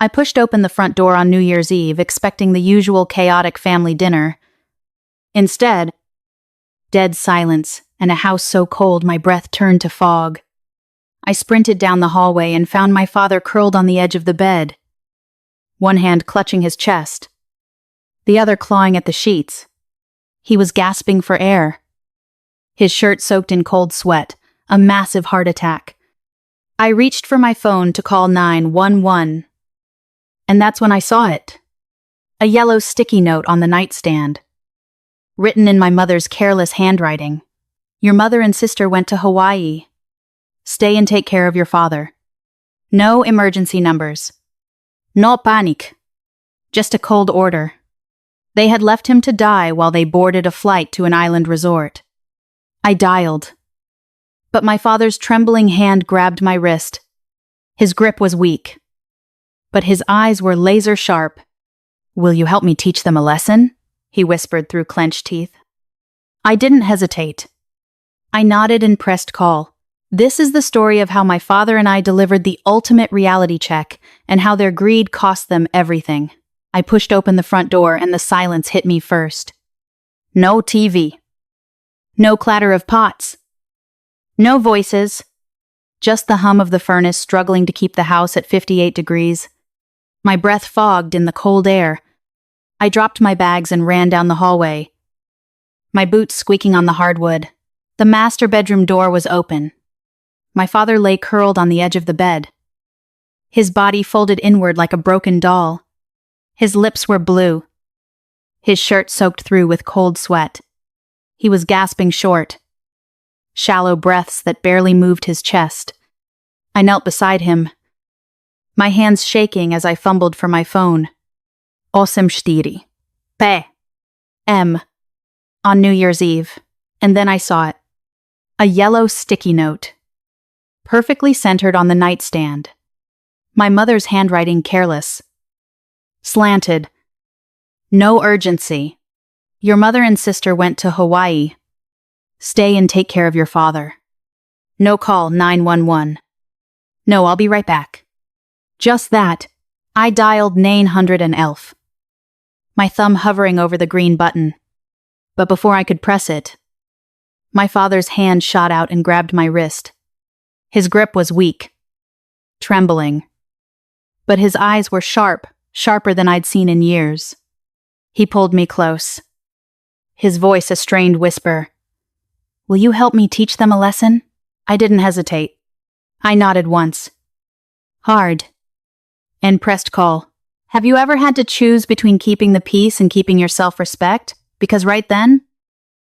I pushed open the front door on New Year's Eve, expecting the usual chaotic family dinner. Instead, dead silence and a house so cold my breath turned to fog. I sprinted down the hallway and found my father curled on the edge of the bed, one hand clutching his chest, the other clawing at the sheets. He was gasping for air. His shirt soaked in cold sweat, a massive heart attack. I reached for my phone to call 911. And that's when I saw it. A yellow sticky note on the nightstand. Written in my mother's careless handwriting. Your mother and sister went to Hawaii. Stay and take care of your father. No emergency numbers. No panic. Just a cold order. They had left him to die while they boarded a flight to an island resort. I dialed. But my father's trembling hand grabbed my wrist. His grip was weak. But his eyes were laser sharp. Will you help me teach them a lesson? He whispered through clenched teeth. I didn't hesitate. I nodded and pressed call. This is the story of how my father and I delivered the ultimate reality check and how their greed cost them everything. I pushed open the front door and the silence hit me first. No TV. No clatter of pots. No voices. Just the hum of the furnace struggling to keep the house at 58 degrees. My breath fogged in the cold air. I dropped my bags and ran down the hallway. My boots squeaking on the hardwood. The master bedroom door was open. My father lay curled on the edge of the bed. His body folded inward like a broken doll. His lips were blue. His shirt soaked through with cold sweat. He was gasping short. Shallow breaths that barely moved his chest. I knelt beside him, my hands shaking as I fumbled for my phone. 8:4 p.m. on New Year's Eve, and then I saw it. A yellow sticky note. Perfectly centered on the nightstand. My mother's handwriting careless. Slanted. No urgency. Your mother and sister went to Hawaii. Stay and take care of your father. No call 911. No, I'll be right back. Just that, I dialed 911. My thumb hovering over the green button. But before I could press it, my father's hand shot out and grabbed my wrist. His grip was weak, trembling. But his eyes were sharp, sharper than I'd seen in years. He pulled me close. His voice a strained whisper. Will you help me teach them a lesson? I didn't hesitate. I nodded once. Hard. And pressed call. Have you ever had to choose between keeping the peace and keeping your self-respect? Because right then,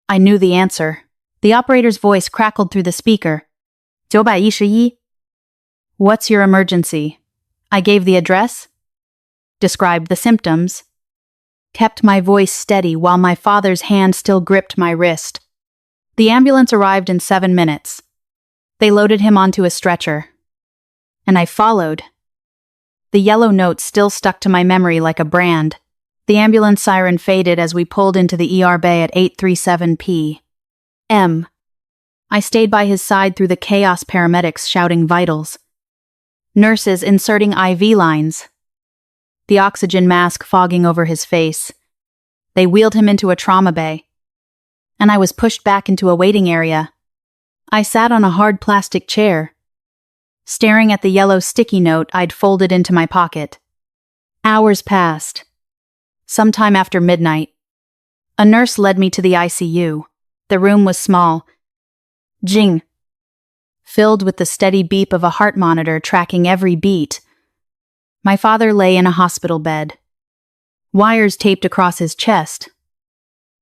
I knew the answer. The operator's voice crackled through the speaker. 911. What's your emergency? I gave the address, described the symptoms, kept my voice steady while my father's hand still gripped my wrist. The ambulance arrived in 7 minutes. They loaded him onto a stretcher. And I followed. The yellow note still stuck to my memory like a brand. The ambulance siren faded as we pulled into the ER bay at 8:37 p.m. I stayed by his side through the chaos, paramedics shouting vitals. Nurses inserting IV lines. The oxygen mask fogging over his face. They wheeled him into a trauma bay. And I was pushed back into a waiting area. I sat on a hard plastic chair, staring at the yellow sticky note I'd folded into my pocket. Hours passed. Sometime after midnight, a nurse led me to the ICU. The room was small. Jing. Filled with the steady beep of a heart monitor tracking every beat. My father lay in a hospital bed. Wires taped across his chest.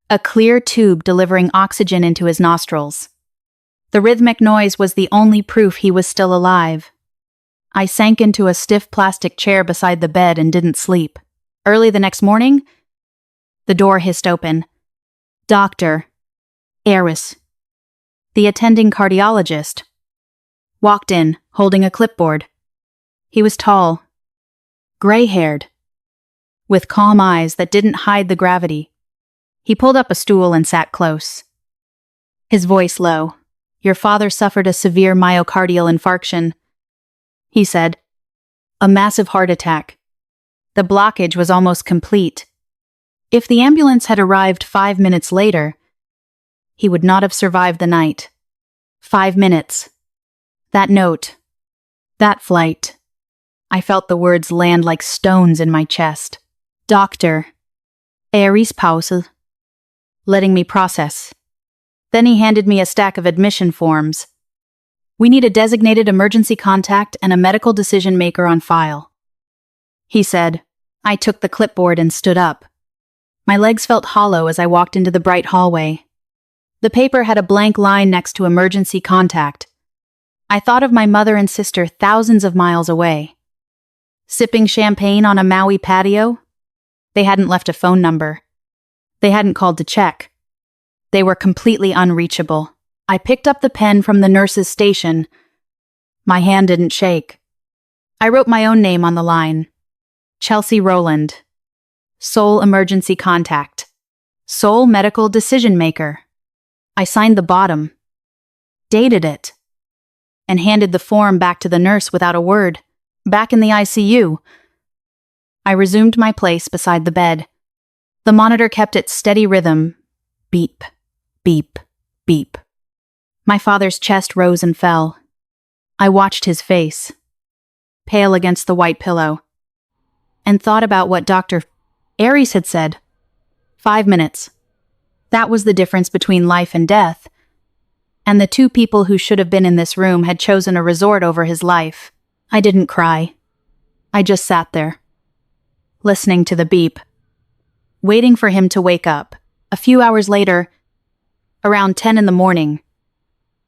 A clear tube delivering oxygen into his nostrils. The rhythmic noise was the only proof he was still alive. I sank into a stiff plastic chair beside the bed and didn't sleep. Early the next morning, the door hissed open. Dr. Eris, the attending cardiologist, walked in, holding a clipboard. He was tall, gray-haired, with calm eyes that didn't hide the gravity. He pulled up a stool and sat close. His voice low. Your father suffered a severe myocardial infarction, he said. A massive heart attack. The blockage was almost complete. If the ambulance had arrived 5 minutes later, he would not have survived the night. 5 minutes. That note. That flight. I felt the words land like stones in my chest. Doctor. Pause. Letting me process. Then he handed me a stack of admission forms. We need a designated emergency contact and a medical decision maker on file, he said. I took the clipboard and stood up. My legs felt hollow as I walked into the bright hallway. The paper had a blank line next to emergency contact. I thought of my mother and sister thousands of miles away. Sipping champagne on a Maui patio? They hadn't left a phone number. They hadn't called to check. They were completely unreachable. I picked up the pen from the nurse's station. My hand didn't shake. I wrote my own name on the line. Chelsea Rowland. Sole emergency contact. Sole medical decision maker. I signed the bottom, dated it, and handed the form back to the nurse without a word. Back in the ICU. I resumed my place beside the bed. The monitor kept its steady rhythm. Beep, beep, beep. My father's chest rose and fell. I watched his face, pale against the white pillow, and thought about what Dr. Aries had said. 5 minutes. That was the difference between life and death. And the two people who should have been in this room had chosen a resort over his life. I didn't cry. I just sat there, listening to the beep, waiting for him to wake up. A few hours later, around 10 in the morning,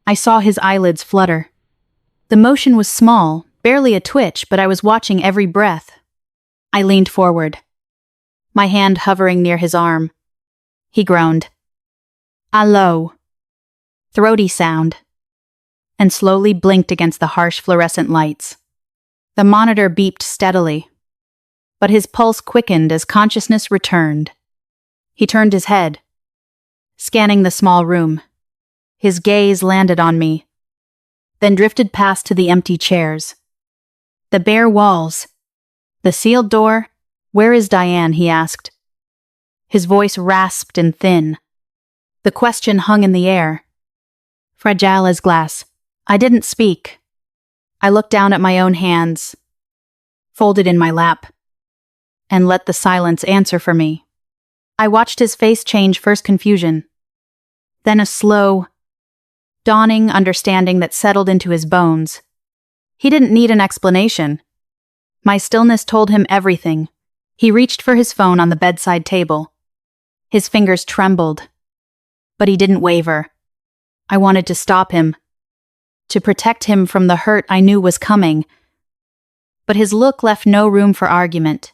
I saw his eyelids flutter. The motion was small, barely a twitch, but I was watching every breath. I leaned forward, my hand hovering near his arm. He groaned. A low, throaty sound, and slowly blinked against the harsh fluorescent lights. The monitor beeped steadily, but his pulse quickened as consciousness returned. He turned his head, scanning the small room. His gaze landed on me, then drifted past to the empty chairs. The bare walls, the sealed door. Where is Diane? He asked. His voice rasped and thin. The question hung in the air, fragile as glass. I didn't speak. I looked down at my own hands, folded in my lap, and let the silence answer for me. I watched his face change, first confusion, then a slow, dawning understanding that settled into his bones. He didn't need an explanation. My stillness told him everything. He reached for his phone on the bedside table. His fingers trembled, but he didn't waver. I wanted to stop him, to protect him from the hurt I knew was coming. But his look left no room for argument.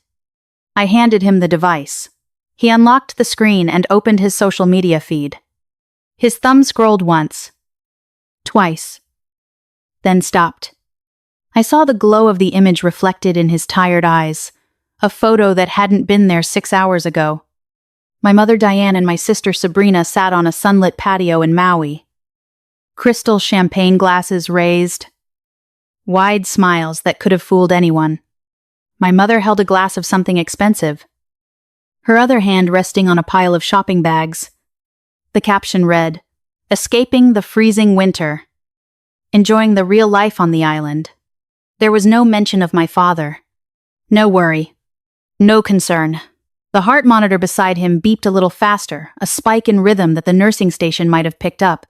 I handed him the device. He unlocked the screen and opened his social media feed. His thumb scrolled once, twice, then stopped. I saw the glow of the image reflected in his tired eyes, a photo that hadn't been there 6 hours ago. My mother Diane and my sister Sabrina sat on a sunlit patio in Maui. Crystal champagne glasses raised, wide smiles that could have fooled anyone. My mother held a glass of something expensive, her other hand resting on a pile of shopping bags. The caption read, "Escaping the freezing winter. Enjoying the real life on the island." There was no mention of my father. No worry. No concern. The heart monitor beside him beeped a little faster, a spike in rhythm that the nursing station might have picked up.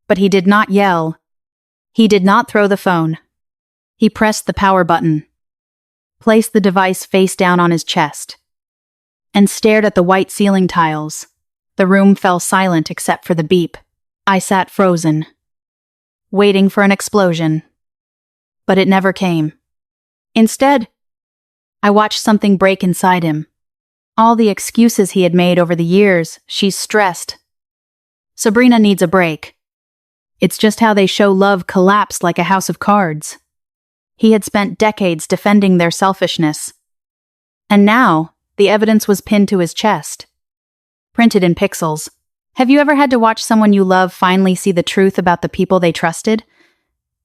But he did not yell. He did not throw the phone. He pressed the power button, placed the device face down on his chest, and stared at the white ceiling tiles. The room fell silent except for the beep. I sat frozen, waiting for an explosion. But it never came. Instead, I watched something break inside him. All the excuses he had made over the years. She's stressed. Sabrina needs a break. It's just how they show love collapsed like a house of cards. He had spent decades defending their selfishness. And now, the evidence was pinned to his chest, printed in pixels. Have you ever had to watch someone you love finally see the truth about the people they trusted?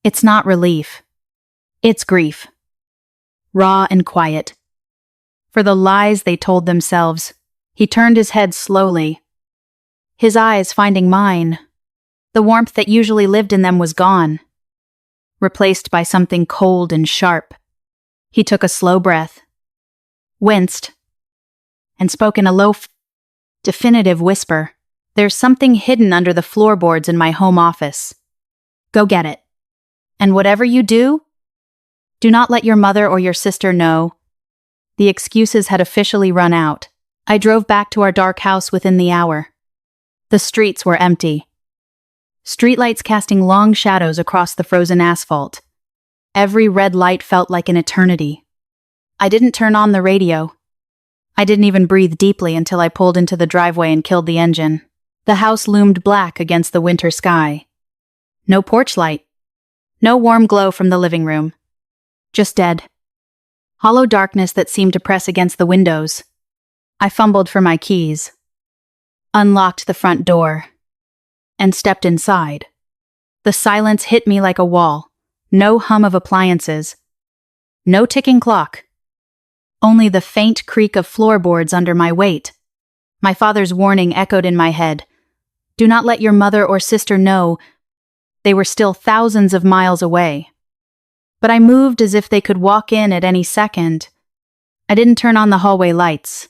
It's not relief. It's grief. Raw and quiet. for the lies they told themselves. He turned his head slowly, his eyes finding mine. The warmth that usually lived in them was gone, replaced by something cold and sharp. He took a slow breath, winced, and spoke in a low, definitive whisper. There's something hidden under the floorboards in my home office. Go get it. And whatever you do not let your mother or your sister know. The excuses had officially run out. I drove back to our dark house within the hour. The streets were empty. Streetlights casting long shadows across the frozen asphalt. Every red light felt like an eternity. I didn't turn on the radio. I didn't even breathe deeply until I pulled into the driveway and killed the engine. The house loomed black against the winter sky. No porch light. No warm glow from the living room. Just dead. Hollow darkness that seemed to press against the windows. I fumbled for my keys, unlocked the front door, and stepped inside. The silence hit me like a wall. No hum of appliances. No ticking clock. Only the faint creak of floorboards under my weight. My father's warning echoed in my head. Do not let your mother or sister know. They were still thousands of miles away. But I moved as if they could walk in at any second. I didn't turn on the hallway lights.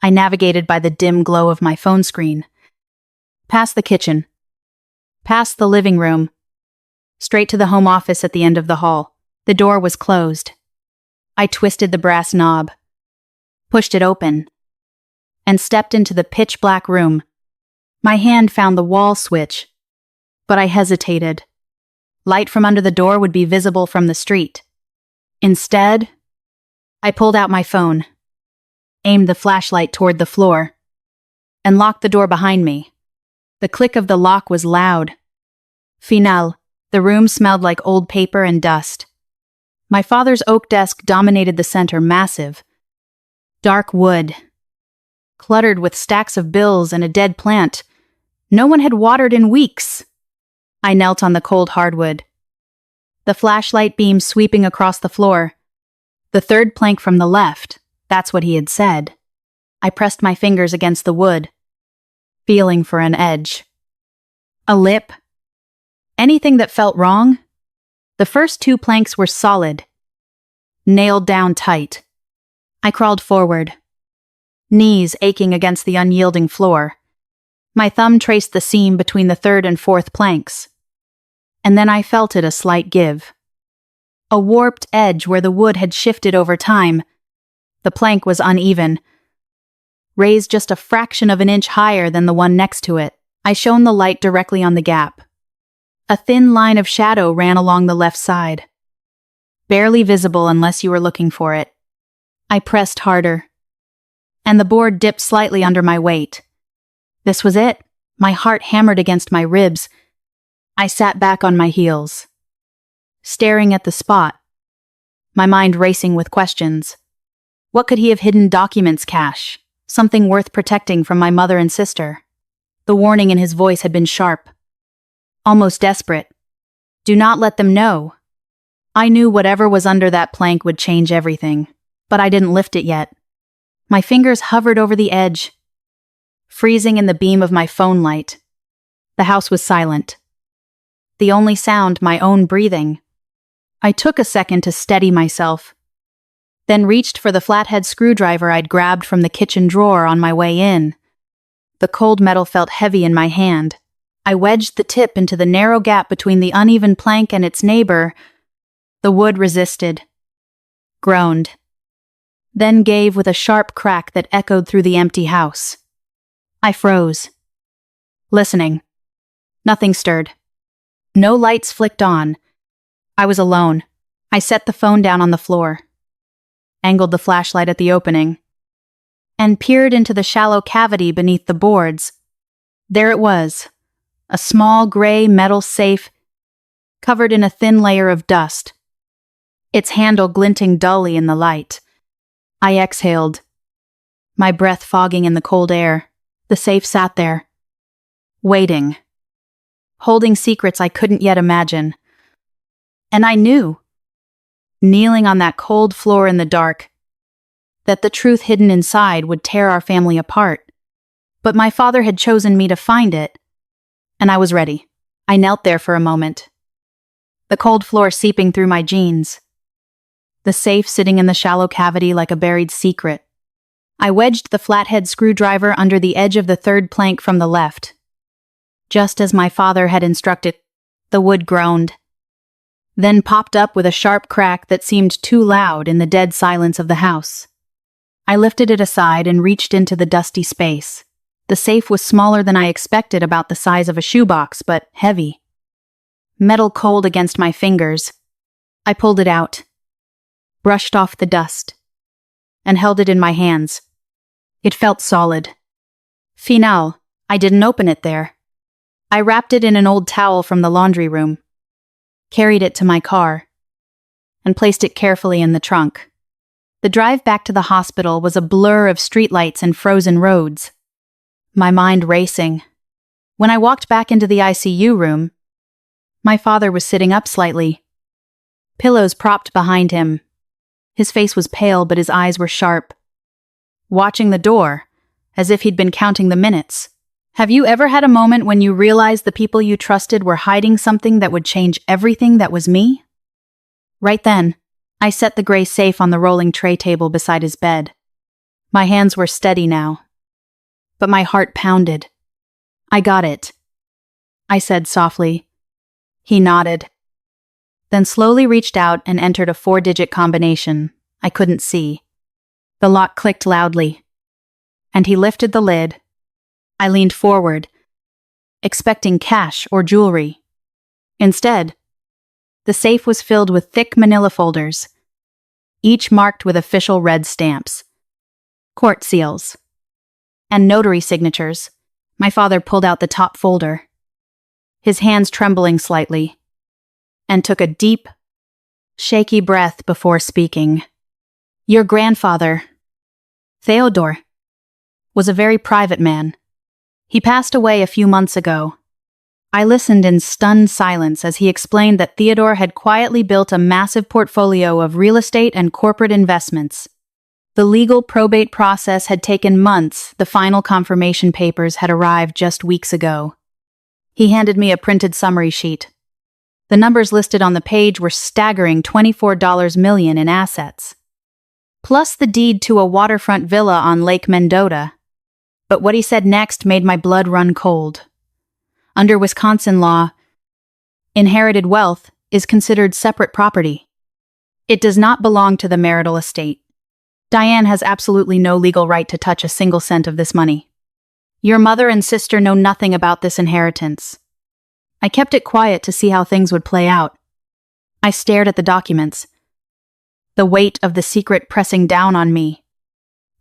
I navigated by the dim glow of my phone screen. Past the kitchen. Past the living room. Straight to the home office at the end of the hall. The door was closed. I twisted the brass knob, pushed it open, and stepped into the pitch-black room. My hand found the wall switch, but I hesitated. Light from under the door would be visible from the street. Instead, I pulled out my phone, aimed the flashlight toward the floor, and locked the door behind me. The click of the lock was loud. Final. The room smelled like old paper and dust. My father's oak desk dominated the center, massive. Dark wood, cluttered with stacks of bills and a dead plant. No one had watered in weeks. I knelt on the cold hardwood, the flashlight beam sweeping across the floor. The third plank from the left, that's what he had said. I pressed my fingers against the wood, feeling for an edge. A lip. Anything that felt wrong. The first two planks were solid, nailed down tight. I crawled forward, knees aching against the unyielding floor. My thumb traced the seam between the third and fourth planks, and then I felt it a slight give. A warped edge where the wood had shifted over time. The plank was uneven, raised just a fraction of an inch higher than the one next to it. I shone the light directly on the gap. A thin line of shadow ran along the left side, barely visible unless you were looking for it. I pressed harder, and the board dipped slightly under my weight. This was it. My heart hammered against my ribs. I sat back on my heels, staring at the spot, my mind racing with questions. What could he have hidden documents cache? Something worth protecting from my mother and sister. The warning in his voice had been sharp, almost desperate. Do not let them know. I knew whatever was under that plank would change everything, but I didn't lift it yet. My fingers hovered over the edge, freezing in the beam of my phone light. The house was silent. The only sound, my own breathing. I took a second to steady myself, then reached for the flathead screwdriver I'd grabbed from the kitchen drawer on my way in. The cold metal felt heavy in my hand. I wedged the tip into the narrow gap between the uneven plank and its neighbor. The wood resisted, groaned, then gave with a sharp crack that echoed through the empty house. I froze, listening. Nothing stirred. No lights flicked on. I was alone. I set the phone down on the floor, angled the flashlight at the opening, and peered into the shallow cavity beneath the boards. There it was, a small gray metal safe covered in a thin layer of dust, its handle glinting dully in the light. I exhaled, my breath fogging in the cold air. The safe sat there, waiting, holding secrets I couldn't yet imagine. And I knew, kneeling on that cold floor in the dark, that the truth hidden inside would tear our family apart. But my father had chosen me to find it, and I was ready. I knelt there for a moment, the cold floor seeping through my jeans, the safe sitting in the shallow cavity like a buried secret. I wedged the flathead screwdriver under the edge of the third plank from the left. Just as my father had instructed, the wood groaned, then popped up with a sharp crack that seemed too loud in the dead silence of the house. I lifted it aside and reached into the dusty space. The safe was smaller than I expected, about the size of a shoebox, but heavy. Metal cold against my fingers. I pulled it out, brushed off the dust, and held it in my hands. It felt solid. Final. I didn't open it there. I wrapped it in an old towel from the laundry room, carried it to my car, and placed it carefully in the trunk. The drive back to the hospital was a blur of streetlights and frozen roads, my mind racing. When I walked back into the ICU room, my father was sitting up slightly, pillows propped behind him. His face was pale, but his eyes were sharp, watching the door, as if he'd been counting the minutes. Have you ever had a moment when you realized the people you trusted were hiding something that would change everything that was me? Right then, I set the gray safe on the rolling tray table beside his bed. My hands were steady now, but my heart pounded. I got it, I said softly. He nodded, then slowly reached out and entered a 4-digit combination I couldn't see. The lock clicked loudly, and he lifted the lid. I leaned forward, expecting cash or jewelry. Instead, the safe was filled with thick manila folders, each marked with official red stamps, court seals, and notary signatures. My father pulled out the top folder, his hands trembling slightly, and took a deep, shaky breath before speaking. Your grandfather, Theodore, was a very private man. He passed away a few months ago. I listened in stunned silence as he explained that Theodore had quietly built a massive portfolio of real estate and corporate investments. The legal probate process had taken months. The final confirmation papers had arrived just weeks ago. He handed me a printed summary sheet. The numbers listed on the page were staggering $24 million in assets, plus the deed to a waterfront villa on Lake Mendota. But what he said next made my blood run cold. Under Wisconsin law, inherited wealth is considered separate property. It does not belong to the marital estate. Diane has absolutely no legal right to touch a single cent of this money. Your mother and sister know nothing about this inheritance. I kept it quiet to see how things would play out. I stared at the documents, the weight of the secret pressing down on me,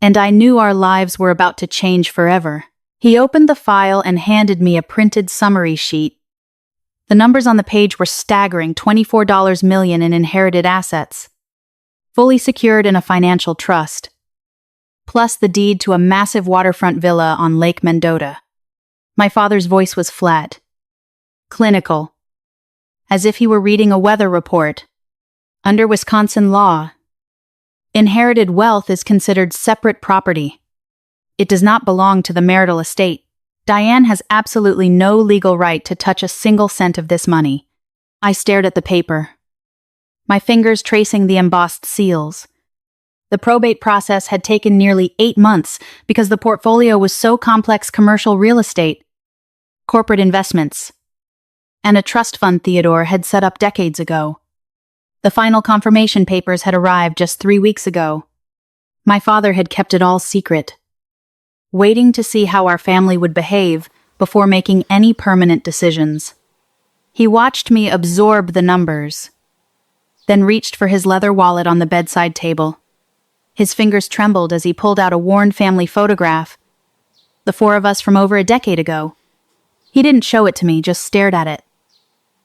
and I knew our lives were about to change forever. He opened the file and handed me a printed summary sheet. The numbers on the page were staggering: $24 million in inherited assets, fully secured in a financial trust, plus the deed to a massive waterfront villa on Lake Mendota. My father's voice was flat, clinical, as if he were reading a weather report. Under Wisconsin law, inherited wealth is considered separate property. It does not belong to the marital estate. Diane has absolutely no legal right to touch a single cent of this money. I stared at the paper, my fingers tracing the embossed seals. The probate process had taken nearly 8 months because the portfolio was so complex: commercial real estate, corporate investments, and a trust fund Theodore had set up decades ago. The final confirmation papers had arrived just 3 weeks ago. My father had kept it all secret, waiting to see how our family would behave before making any permanent decisions. He watched me absorb the numbers, then reached for his leather wallet on the bedside table. His fingers trembled as he pulled out a worn family photograph, the 4 of us from over a decade ago. He didn't show it to me, just stared at it,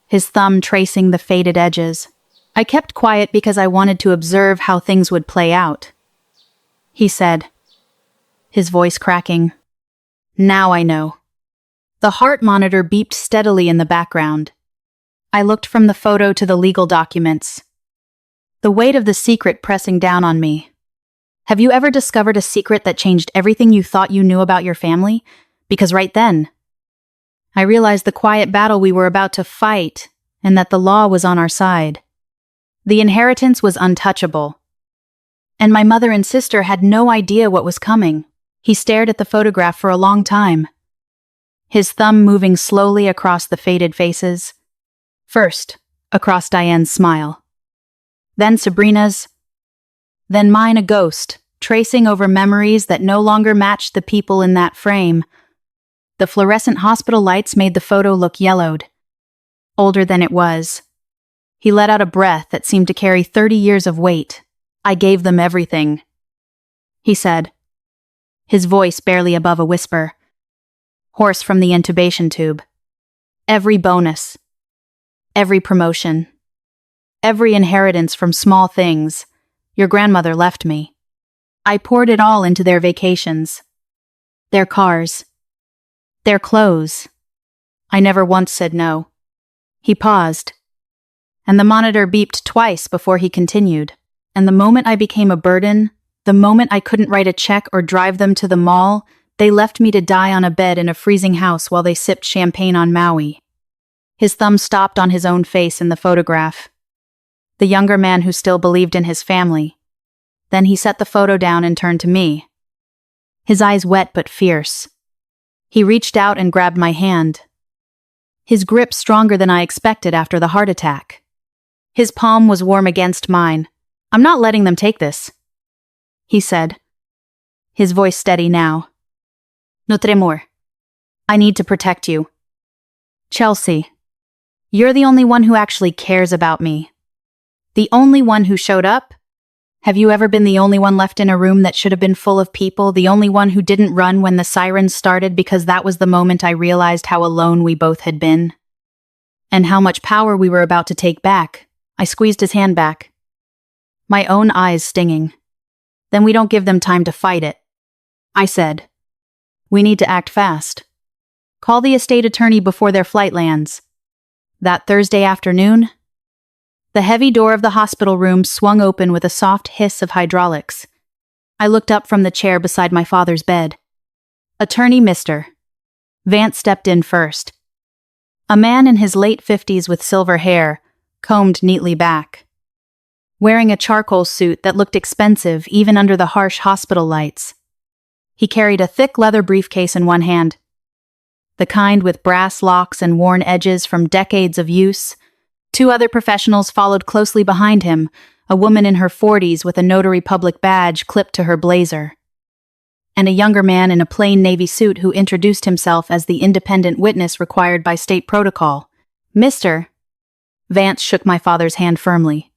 his thumb tracing the faded edges. I kept quiet because I wanted to observe how things would play out. He said, his voice cracking, "Now I know." The heart monitor beeped steadily in the background. I looked from the photo to the legal documents, the weight of the secret pressing down on me. Have you ever discovered a secret that changed everything you thought you knew about your family? Because right then, I realized the quiet battle we were about to fight and that the law was on our side. The inheritance was untouchable. And my mother and sister had no idea what was coming. He stared at the photograph for a long time, his thumb moving slowly across the faded faces. First, across Diane's smile. Then Sabrina's. Then mine, a ghost, tracing over memories that no longer matched the people in that frame. The fluorescent hospital lights made the photo look yellowed, older than it was. He let out a breath that seemed to carry 30 years of weight. I gave them everything, he said, his voice barely above a whisper, hoarse from the intubation tube. Every bonus, every promotion, every inheritance from small things your grandmother left me. I poured it all into their vacations, their cars, their clothes. I never once said no. He paused, and the monitor beeped twice before he continued. And the moment I became a burden, the moment I couldn't write a check or drive them to the mall, they left me to die on a bed in a freezing house while they sipped champagne on Maui. His thumb stopped on his own face in the photograph, the younger man who still believed in his family. Then he set the photo down and turned to me, his eyes wet but fierce. He reached out and grabbed my hand, his grip stronger than I expected after the heart attack. His palm was warm against mine. I'm not letting them take this, he said, his voice steady now. No tremor. I need to protect you. Chelsea, you're the only one who actually cares about me. The only one who showed up? Have you ever been the only one left in a room that should have been full of people, the only one who didn't run when the sirens started because that was the moment I realized how alone we both had been? And how much power we were about to take back. I squeezed his hand back, my own eyes stinging. Then we don't give them time to fight it, I said. We need to act fast. Call the estate attorney before their flight lands. That Thursday afternoon, the heavy door of the hospital room swung open with a soft hiss of hydraulics. I looked up from the chair beside my father's bed. Attorney Mr. Vance stepped in first. A man in his late 50s with silver hair, combed neatly back, wearing a charcoal suit that looked expensive even under the harsh hospital lights. He carried a thick leather briefcase in one hand, the kind with brass locks and worn edges from decades of use. Two other professionals followed closely behind him, a woman in her 40s with a notary public badge clipped to her blazer, and a younger man in a plain navy suit who introduced himself as the independent witness required by state protocol. Mr. Vance shook my father's hand firmly.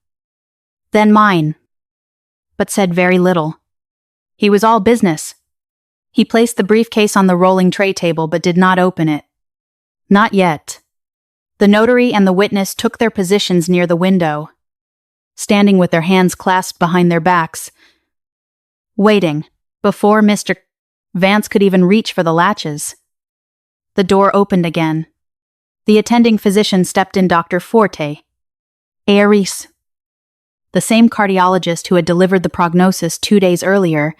Then mine, but said very little. He was all business. He placed the briefcase on the rolling tray table but did not open it. Not yet. The notary and the witness took their positions near the window, standing with their hands clasped behind their backs, waiting, before Mr. Vance could even reach for the latches. The door opened again. The attending physician stepped in, Dr. Forte, Aries, the same cardiologist who had delivered the prognosis 2 days earlier.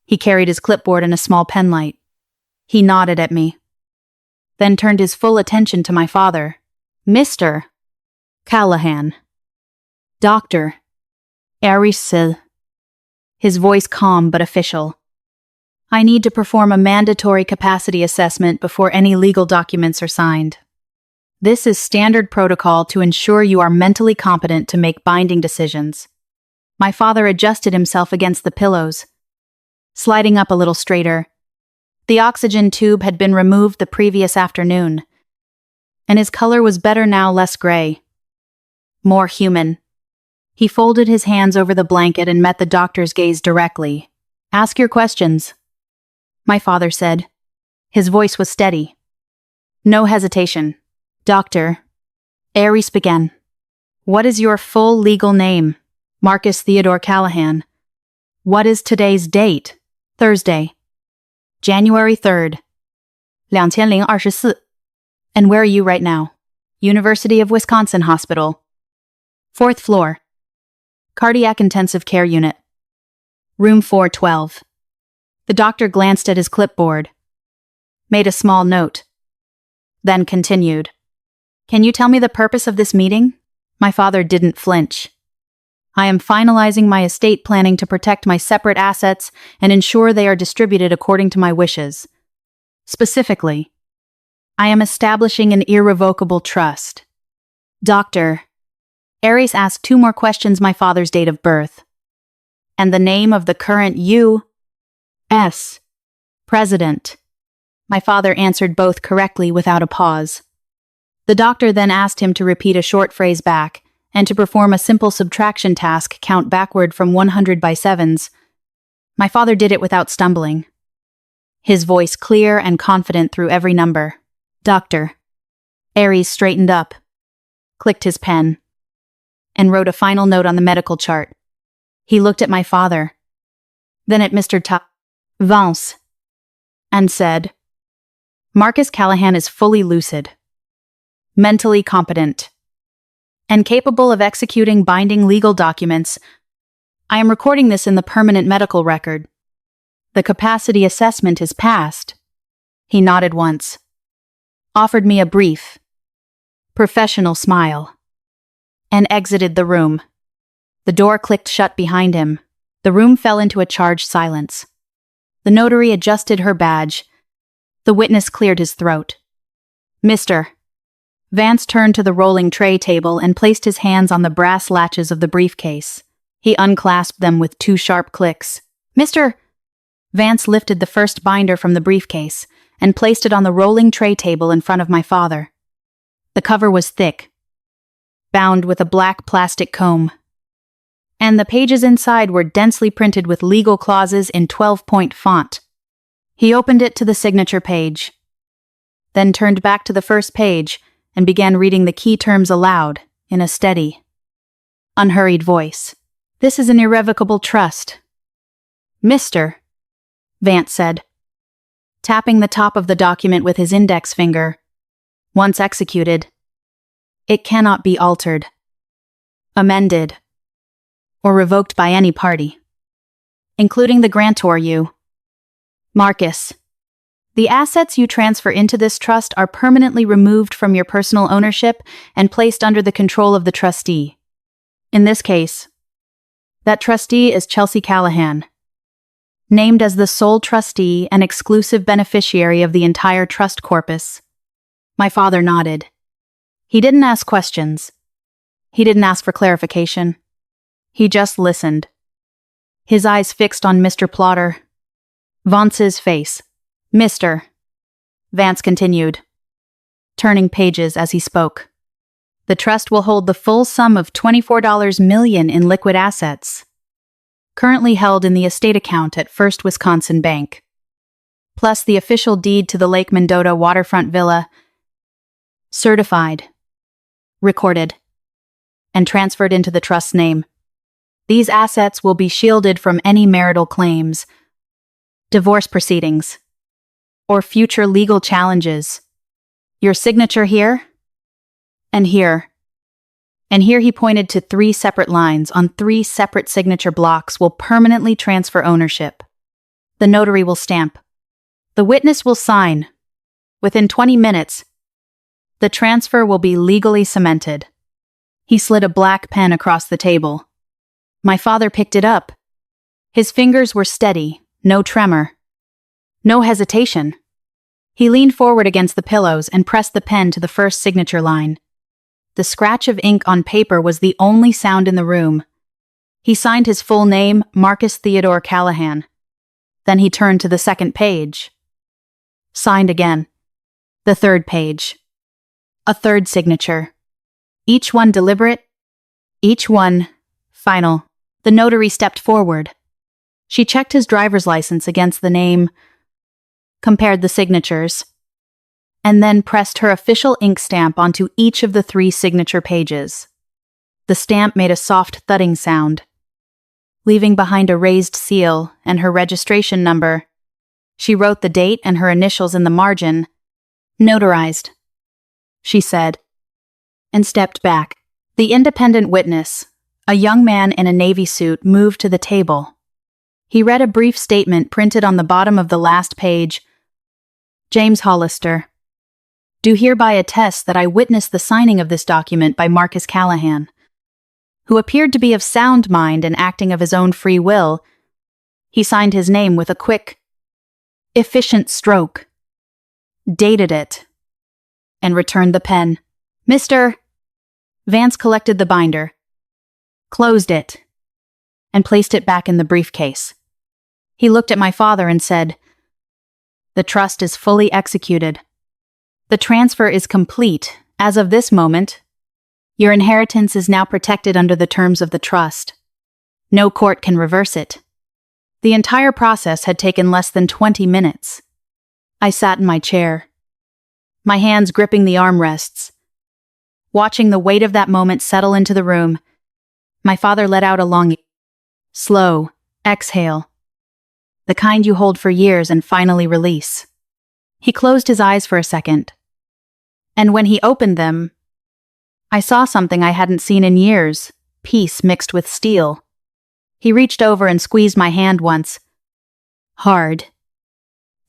He carried his clipboard and a small penlight. He nodded at me, then turned his full attention to my father. Mr. Callahan. Dr. Aries, his voice calm but official. I need to perform a mandatory capacity assessment before any legal documents are signed. This is standard protocol to ensure you are mentally competent to make binding decisions. My father adjusted himself against the pillows, sliding up a little straighter. The oxygen tube had been removed the previous afternoon, and his color was better now, less gray, more human. He folded his hands over the blanket and met the doctor's gaze directly. Ask your questions, my father said. His voice was steady. No hesitation. Doctor, Aries began. What is your full legal name? Marcus Theodore Callahan. What is today's date? Thursday, January 3rd, 2024. And where are you right now? University of Wisconsin Hospital. 4th floor. Cardiac intensive care unit. Room 412. The doctor glanced at his clipboard, made a small note, then continued. Can you tell me the purpose of this meeting? My father didn't flinch. I am finalizing my estate planning to protect my separate assets and ensure they are distributed according to my wishes. Specifically, I am establishing an irrevocable trust. Doctor, Aries asked 2 more questions: my father's date of birth, and the name of the current U.S. president. My father answered both correctly without a pause. The doctor then asked him to repeat a short phrase back, and to perform a simple subtraction task, count backward from 100 by 7s. My father did it without stumbling, his voice clear and confident through every number. Doctor. Aries straightened up, clicked his pen, and wrote a final note on the medical chart. He looked at my father, then at Mr. Vance, and said, Marcus Callahan is fully lucid, mentally competent, and capable of executing binding legal documents. I am recording this in the permanent medical record. The capacity assessment is passed. He nodded once, offered me a brief, professional smile, and exited the room. The door clicked shut behind him. The room fell into a charged silence. The notary adjusted her badge. The witness cleared his throat. Mr. Vance turned to the rolling tray table and placed his hands on the brass latches of the briefcase. He unclasped them with 2 sharp clicks. Mr. Vance lifted the first binder from the briefcase and placed it on the rolling tray table in front of my father. The cover was thick, bound with a black plastic comb, and the pages inside were densely printed with legal clauses in 12-point font. He opened it to the signature page, then turned back to the first page and began reading the key terms aloud in a steady, unhurried voice. This is an irrevocable trust. Mr. Vance said, tapping the top of the document with his index finger. Once executed, it cannot be altered, amended, or revoked by any party, including the grantor you. Marcus, the assets you transfer into this trust are permanently removed from your personal ownership and placed under the control of the trustee. In this case, that trustee is Chelsea Callahan, named as the sole trustee and exclusive beneficiary of the entire trust corpus. My father nodded. He didn't ask questions. He didn't ask for clarification. He just listened, his eyes fixed on Mr. Plotter Vance's face. Mr. Vance continued, turning pages as he spoke. The trust will hold the full sum of $24 million in liquid assets, currently held in the estate account at First Wisconsin Bank, plus the official deed to the Lake Mendota waterfront villa, certified, recorded, and transferred into the trust's name. These assets will be shielded from any marital claims, divorce proceedings, or future legal challenges. Your signature here, and here. And here he pointed to 3 separate lines on 3 separate signature blocks will permanently transfer ownership. The notary will stamp. The witness will sign. Within 20 minutes, the transfer will be legally cemented. He slid a black pen across the table. My father picked it up. His fingers were steady, no tremor, no hesitation. He leaned forward against the pillows and pressed the pen to the first signature line. The scratch of ink on paper was the only sound in the room. He signed his full name, Marcus Theodore Callahan. Then he turned to the second page. Signed again. The third page. A third signature. Each one deliberate, each one final. The notary stepped forward. She checked his driver's license against the name, compared the signatures, and then pressed her official ink stamp onto each of the 3 signature pages. The stamp made a soft thudding sound, leaving behind a raised seal and her registration number. She wrote the date and her initials in the margin. Notarized, she said, and stepped back. The independent witness, a young man in a navy suit, moved to the table. He read a brief statement printed on the bottom of the last page. James Hollister. Do hereby attest that I witnessed the signing of this document by Marcus Callahan, who appeared to be of sound mind and acting of his own free will. He signed his name with a quick, efficient stroke, dated it, and returned the pen. Mr. Vance collected the binder, closed it, and placed it back in the briefcase. He looked at my father and said, "The trust is fully executed. The transfer is complete. As of this moment, your inheritance is now protected under the terms of the trust. No court can reverse it." The entire process had taken less than 20 minutes. I sat in my chair, my hands gripping the armrests, watching the weight of that moment settle into the room. My father let out a long, slow exhale, the kind you hold for years and finally release. He closed his eyes for a second, and when he opened them, I saw something I hadn't seen in years, peace mixed with steel. He reached over and squeezed my hand once, hard,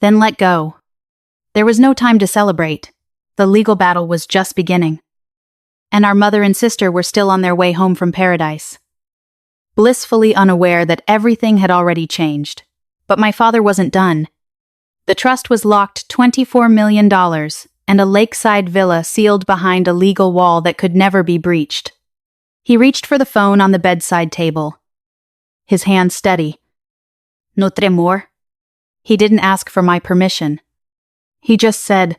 then let go. There was no time to celebrate. The legal battle was just beginning, and our mother and sister were still on their way home from paradise, blissfully unaware that everything had already changed. But my father wasn't done. The trust was locked $24 million, and a lakeside villa sealed behind a legal wall that could never be breached. He reached for the phone on the bedside table, his hand steady. No tremor. He didn't ask for my permission. He just said,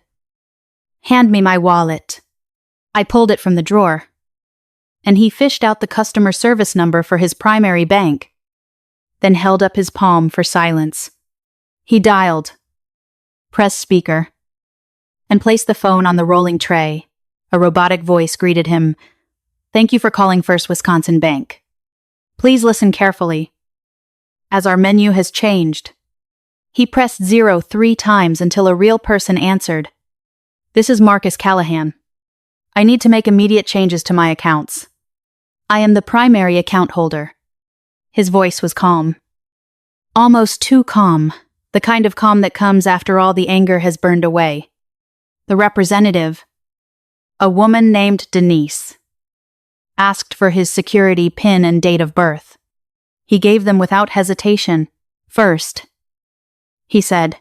"Hand me my wallet." I pulled it from the drawer, and he fished out the customer service number for his primary bank, then held up his palm for silence. He dialed, pressed speaker, and placed the phone on the rolling tray. A robotic voice greeted him. "Thank you for calling First Wisconsin Bank. Please listen carefully, as our menu has changed." He pressed 0 3 times until a real person answered. "This is Marcus Callahan. I need to make immediate changes to my accounts. I am the primary account holder." His voice was calm. Almost too calm, the kind of calm that comes after all the anger has burned away. The representative, a woman named Denise, asked for his security PIN and date of birth. He gave them without hesitation. "First," he said,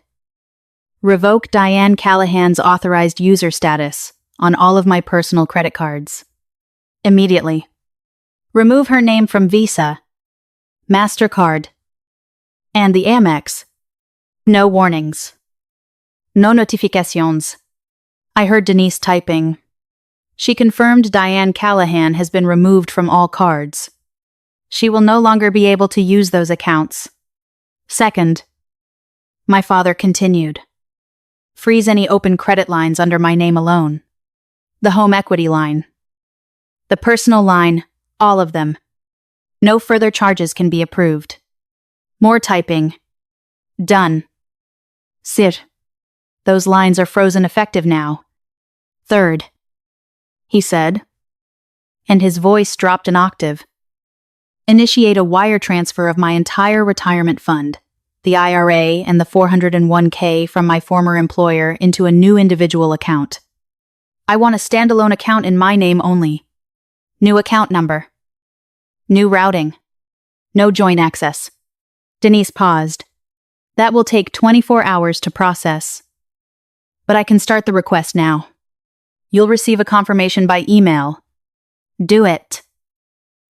"revoke Diane Callahan's authorized user status on all of my personal credit cards. Immediately. Remove her name from Visa, MasterCard, and the Amex. No warnings. No notifications." I heard Denise typing. She confirmed Diane Callahan has been removed from all cards. She will no longer be able to use those accounts. Second, my father continued. Freeze any open credit lines under my name alone. The home equity line. The personal line, all of them. No further charges can be approved. More typing. Done. Sir, those lines are frozen effective now. Third, he said, and his voice dropped an octave. Initiate a wire transfer of my entire retirement fund, the IRA and the 401k from my former employer into a new individual account. I want a standalone account in my name only. New account number. New routing. No joint access. Denise paused. That will take 24 hours to process. But I can start the request now. You'll receive a confirmation by email. Do it,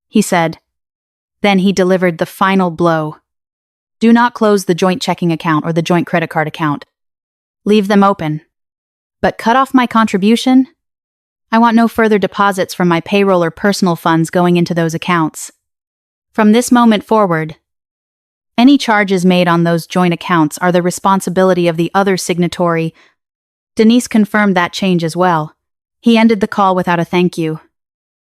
he said. Then he delivered the final blow. Do not close the joint checking account or the joint credit card account. Leave them open. But cut off my contribution? I want no further deposits from my payroll or personal funds going into those accounts. From this moment forward, any charges made on those joint accounts are the responsibility of the other signatory. Denise confirmed that change as well. He ended the call without a thank you.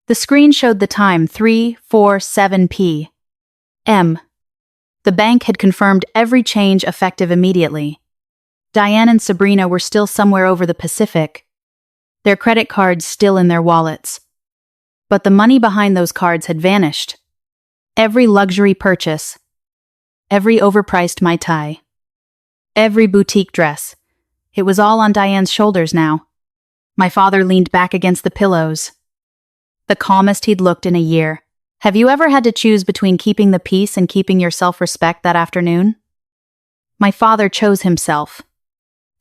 The screen showed the time 3:47 p.m. The bank had confirmed every change effective immediately. Diane and Sabrina were still somewhere over the Pacific, their credit cards still in their wallets. But the money behind those cards had vanished. Every luxury purchase, every overpriced Mai Tai, every boutique dress. It was all on Diane's shoulders now. My father leaned back against the pillows, the calmest he'd looked in a year. Have you ever had to choose between keeping the peace and keeping your self-respect that afternoon? My father chose himself.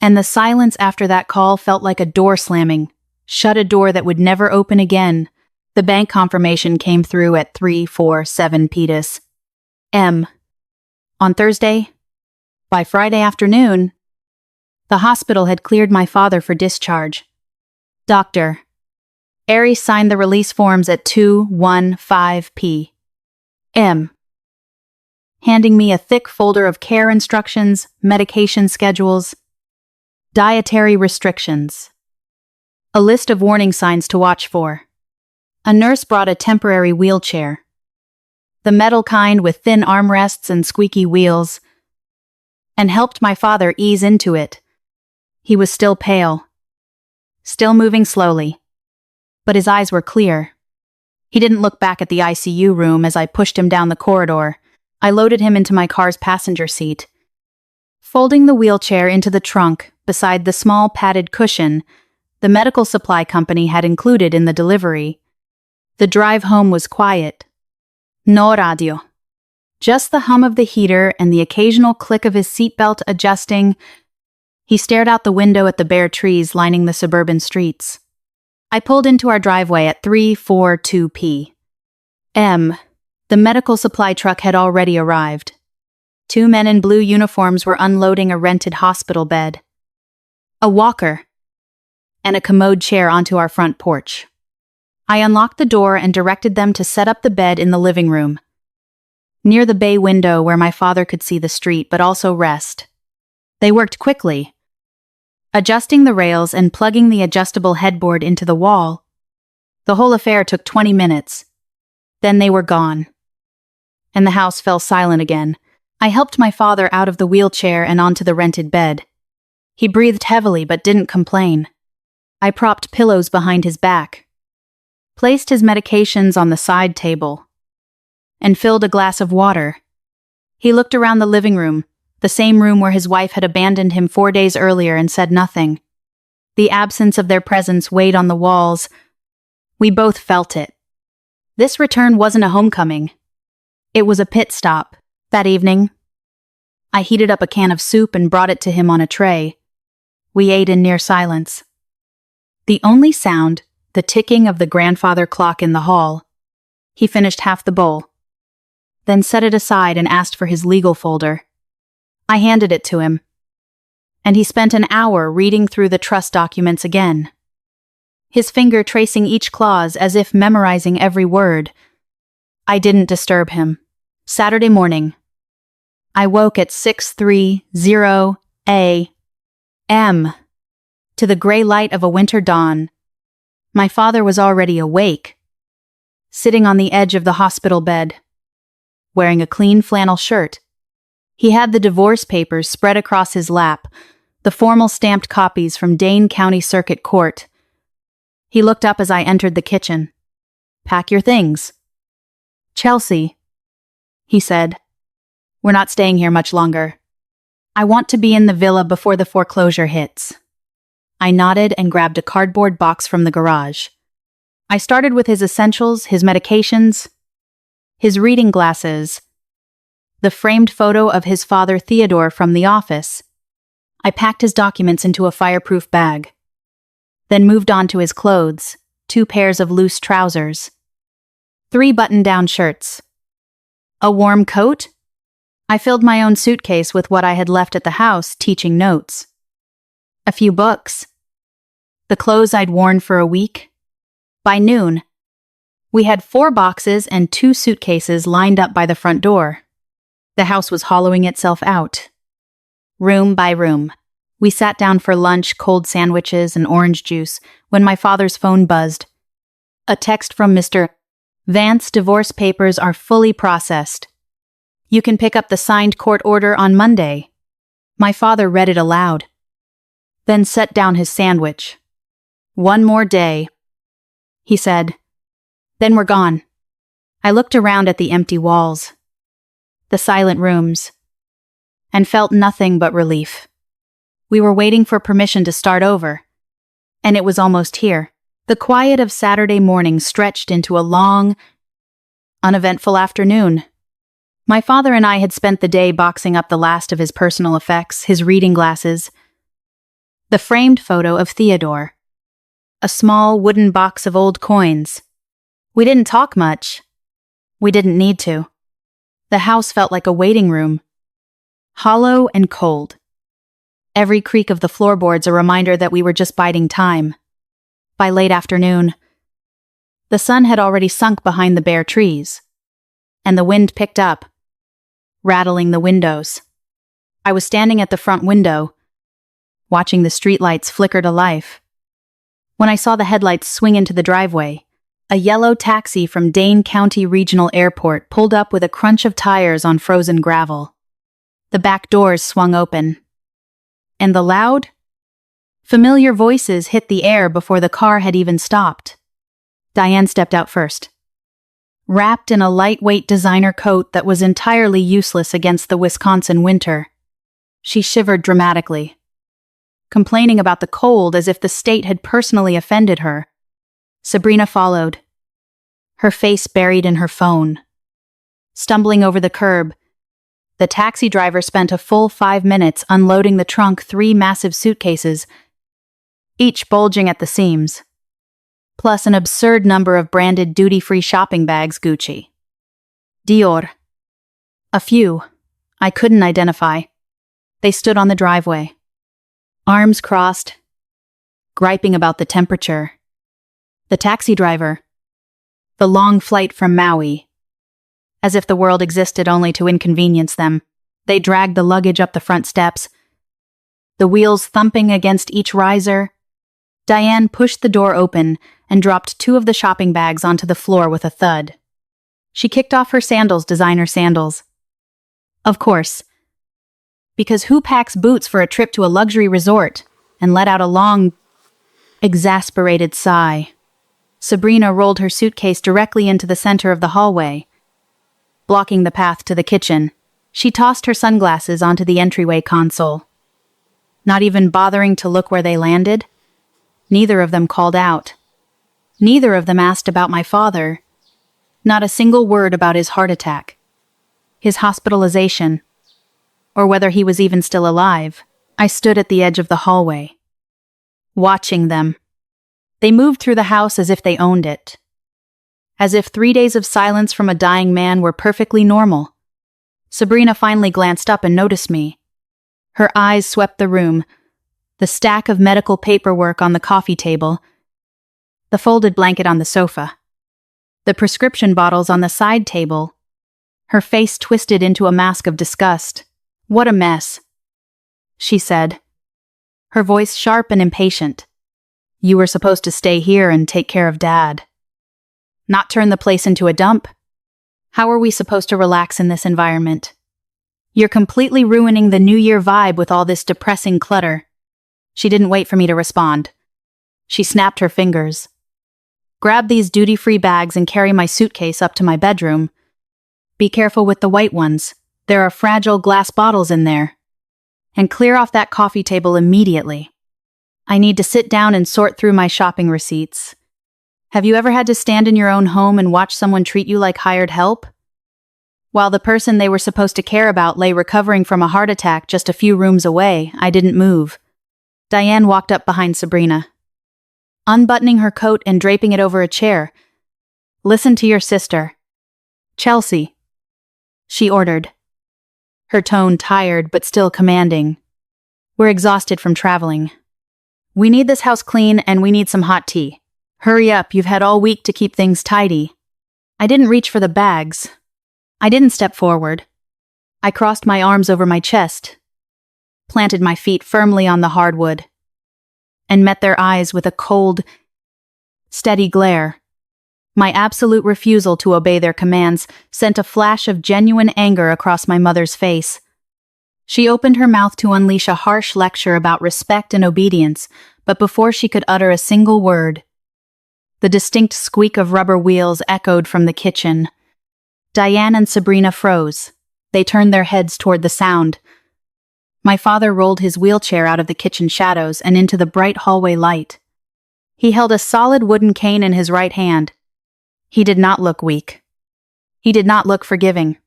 And the silence after that call felt like a door slamming, shut a door that would never open again. The bank confirmation came through at 347 Petus M. On Thursday. By Friday afternoon, the hospital had cleared my father for discharge. Dr. Aries signed the release forms at 2:15 p.m., handing me a thick folder of care instructions, medication schedules, dietary restrictions, a list of warning signs to watch for. A nurse brought a temporary wheelchair, the metal kind with thin armrests and squeaky wheels, and helped my father ease into it. He was still pale, still moving slowly, but his eyes were clear. He didn't look back at the ICU room as I pushed him down the corridor. I loaded him into my car's passenger seat, folding the wheelchair into the trunk beside the small padded cushion the medical supply company had included in the delivery. The drive home was quiet. No radio. Just the hum of the heater and the occasional click of his seatbelt adjusting. He stared out the window at the bare trees lining the suburban streets. I pulled into our driveway at 3:42 p.m. The medical supply truck had already arrived. 2 men in blue uniforms were unloading a rented hospital bed, a walker, and a commode chair onto our front porch. I unlocked the door and directed them to set up the bed in the living room, near the bay window where my father could see the street but also rest. They worked quickly, adjusting the rails and plugging the adjustable headboard into the wall. The whole affair took 20 minutes. Then they were gone, and the house fell silent again. I helped my father out of the wheelchair and onto the rented bed. He breathed heavily but didn't complain. I propped pillows behind his back, placed his medications on the side table, and filled a glass of water. He looked around the living room, the same room where his wife had abandoned him 4 days earlier, and said nothing. The absence of their presence weighed on the walls. We both felt it. This return wasn't a homecoming. It was a pit stop. That evening, I heated up a can of soup and brought it to him on a tray. We ate in near silence. The only sound, the ticking of the grandfather clock in the hall. He finished half the bowl, then set it aside and asked for his legal folder. I handed it to him, and he spent an hour reading through the trust documents again, his finger tracing each clause as if memorizing every word. I didn't disturb him. Saturday morning, I woke at 6:30 a.m. to the gray light of a winter dawn. My father was already awake, sitting on the edge of the hospital bed, wearing a clean flannel shirt. He had the divorce papers spread across his lap, the formal stamped copies from Dane County Circuit Court. He looked up as I entered the kitchen. "Pack your things." "Chelsea," he said, "we're not staying here much longer. I want to be in the villa before the foreclosure hits." I nodded and grabbed a cardboard box from the garage. I started with his essentials, his medications, his reading glasses, the framed photo of his father Theodore from the office. I packed his documents into a fireproof bag, then moved on to his clothes, 2 pairs of loose trousers, 3 button-down shirts, a warm coat. I filled my own suitcase with what I had left at the house teaching notes, a few books, the clothes I'd worn for a week. By noon, we had 4 boxes and 2 suitcases lined up by the front door. The house was hollowing itself out, room by room. We sat down for lunch, cold sandwiches and orange juice, when my father's phone buzzed. A text from Mr. Vance: "Divorce papers are fully processed. You can pick up the signed court order on Monday." My father read it aloud, then set down his sandwich. "1 more day," he said. "Then we're gone." I looked around at the empty walls, the silent rooms, and felt nothing but relief. We were waiting for permission to start over, and it was almost here. The quiet of Saturday morning stretched into a long, uneventful afternoon. My father and I had spent the day boxing up the last of his personal effects, his reading glasses, the framed photo of Theodore, a small wooden box of old coins. We didn't talk much. We didn't need to. The house felt like a waiting room, hollow and cold. Every creak of the floorboards a reminder that we were just biding time. By late afternoon, the sun had already sunk behind the bare trees, and the wind picked up, rattling the windows. I was standing at the front window, watching the streetlights flicker to life, when I saw the headlights swing into the driveway. A yellow taxi from Dane County Regional Airport pulled up with a crunch of tires on frozen gravel. The back doors swung open, and the loud, familiar voices hit the air before the car had even stopped. Diane stepped out first, wrapped in a lightweight designer coat that was entirely useless against the Wisconsin winter. She shivered dramatically, complaining about the cold as if the state had personally offended her. Sabrina followed, her face buried in her phone. Stumbling over the curb, the taxi driver spent a full 5 minutes unloading the trunk 3 massive suitcases, each bulging at the seams, plus an absurd number of branded duty-free shopping bags Gucci, Dior. A few I couldn't identify. They stood on the driveway, arms crossed, griping about the temperature. The taxi driver, the long flight from Maui. As if the world existed only to inconvenience them, they dragged the luggage up the front steps, the wheels thumping against each riser. Diane pushed the door open and dropped 2 of the shopping bags onto the floor with a thud. She kicked off her sandals, designer sandals. Of course, because who packs boots for a trip to a luxury resort? And let out a long, exasperated sigh. Sabrina rolled her suitcase directly into the center of the hallway, blocking the path to the kitchen. She tossed her sunglasses onto the entryway console. Not even bothering to look where they landed, neither of them called out. Neither of them asked about my father. Not a single word about his heart attack, his hospitalization, or whether he was even still alive. I stood at the edge of the hallway, watching them. They moved through the house as if they owned it. As if 3 days of silence from a dying man were perfectly normal. Sabrina finally glanced up and noticed me. Her eyes swept the room, the stack of medical paperwork on the coffee table, the folded blanket on the sofa, the prescription bottles on the side table. Her face twisted into a mask of disgust. "What a mess," she said, her voice sharp and impatient. "You were supposed to stay here and take care of Dad. Not turn the place into a dump? How are we supposed to relax in this environment? You're completely ruining the New Year vibe with all this depressing clutter." She didn't wait for me to respond. She snapped her fingers. "Grab these duty-free bags and carry my suitcase up to my bedroom. Be careful with the white ones. There are fragile glass bottles in there. And clear off that coffee table immediately. I need to sit down and sort through my shopping receipts. Have you ever had to stand in your own home and watch someone treat you like hired help? While the person they were supposed to care about lay recovering from a heart attack just a few rooms away, I didn't move." Diane walked up behind Sabrina, unbuttoning her coat and draping it over a chair. "Listen to your sister. Chelsea," she ordered, her tone tired but still commanding. "We're exhausted from traveling. We need this house clean and we need some hot tea. Hurry up, you've had all week to keep things tidy." I didn't reach for the bags. I didn't step forward. I crossed my arms over my chest, planted my feet firmly on the hardwood, and met their eyes with a cold, steady glare. My absolute refusal to obey their commands sent a flash of genuine anger across my mother's face. She opened her mouth to unleash a harsh lecture about respect and obedience, but before she could utter a single word, the distinct squeak of rubber wheels echoed from the kitchen. Diane and Sabrina froze. They turned their heads toward the sound, My father rolled his wheelchair out of the kitchen shadows and into the bright hallway light. He held a solid wooden cane in his right hand. He did not look weak. He did not look forgiving.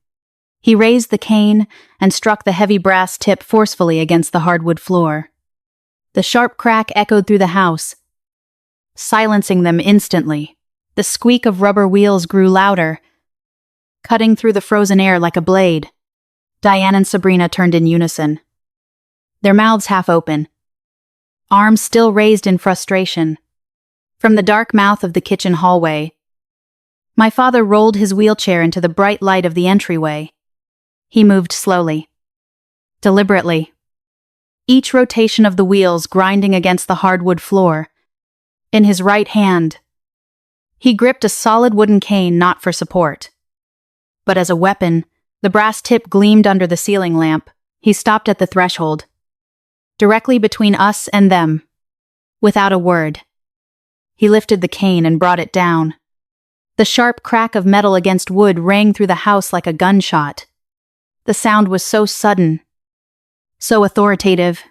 He raised the cane and struck the heavy brass tip forcefully against the hardwood floor. The sharp crack echoed through the house, silencing them instantly. The squeak of rubber wheels grew louder, cutting through the frozen air like a blade. Diane and Sabrina turned in unison, their mouths half open, arms still raised in frustration. From the dark mouth of the kitchen hallway, my father rolled his wheelchair into the bright light of the entryway. He moved slowly, deliberately, each rotation of the wheels grinding against the hardwood floor. In his right hand, he gripped a solid wooden cane not for support, but as a weapon. The brass tip gleamed under the ceiling lamp. He stopped at the threshold, directly between us and them. Without a word, he lifted the cane and brought it down. The sharp crack of metal against wood rang through the house like a gunshot. The sound was so sudden, so authoritative,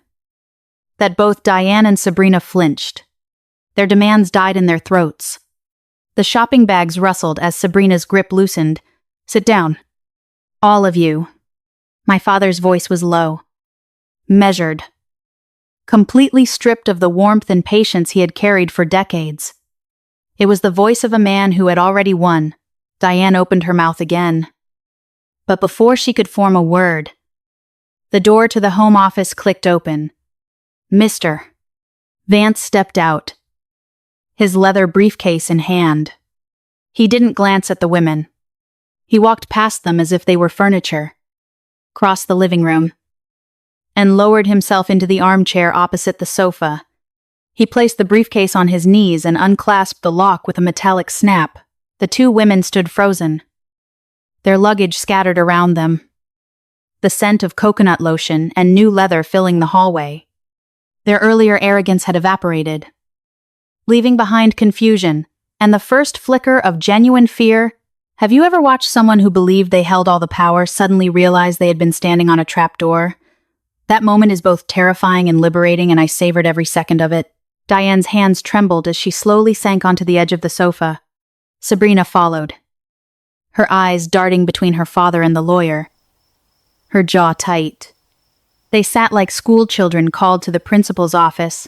that both Diane and Sabrina flinched. Their demands died in their throats. The shopping bags rustled as Sabrina's grip loosened. "Sit down. All of you." My father's voice was low, measured, completely stripped of the warmth and patience he had carried for decades. It was the voice of a man who had already won. Diane opened her mouth again. But before she could form a word, the door to the home office clicked open. Mr. Vance stepped out, his leather briefcase in hand. He didn't glance at the women. He walked past them as if they were furniture, crossed the living room, and lowered himself into the armchair opposite the sofa. He placed the briefcase on his knees and unclasped the lock with a metallic snap. The two women stood frozen, their luggage scattered around them, the scent of coconut lotion and new leather filling the hallway. Their earlier arrogance had evaporated, leaving behind confusion and the first flicker of genuine fear. Have you ever watched someone who believed they held all the power suddenly realize they had been standing on a trapdoor? That moment is both terrifying and liberating, and I savored every second of it. Diane's hands trembled as she slowly sank onto the edge of the sofa. Sabrina followed, her eyes darting between her father and the lawyer, her jaw tight. They sat like school children called to the principal's office,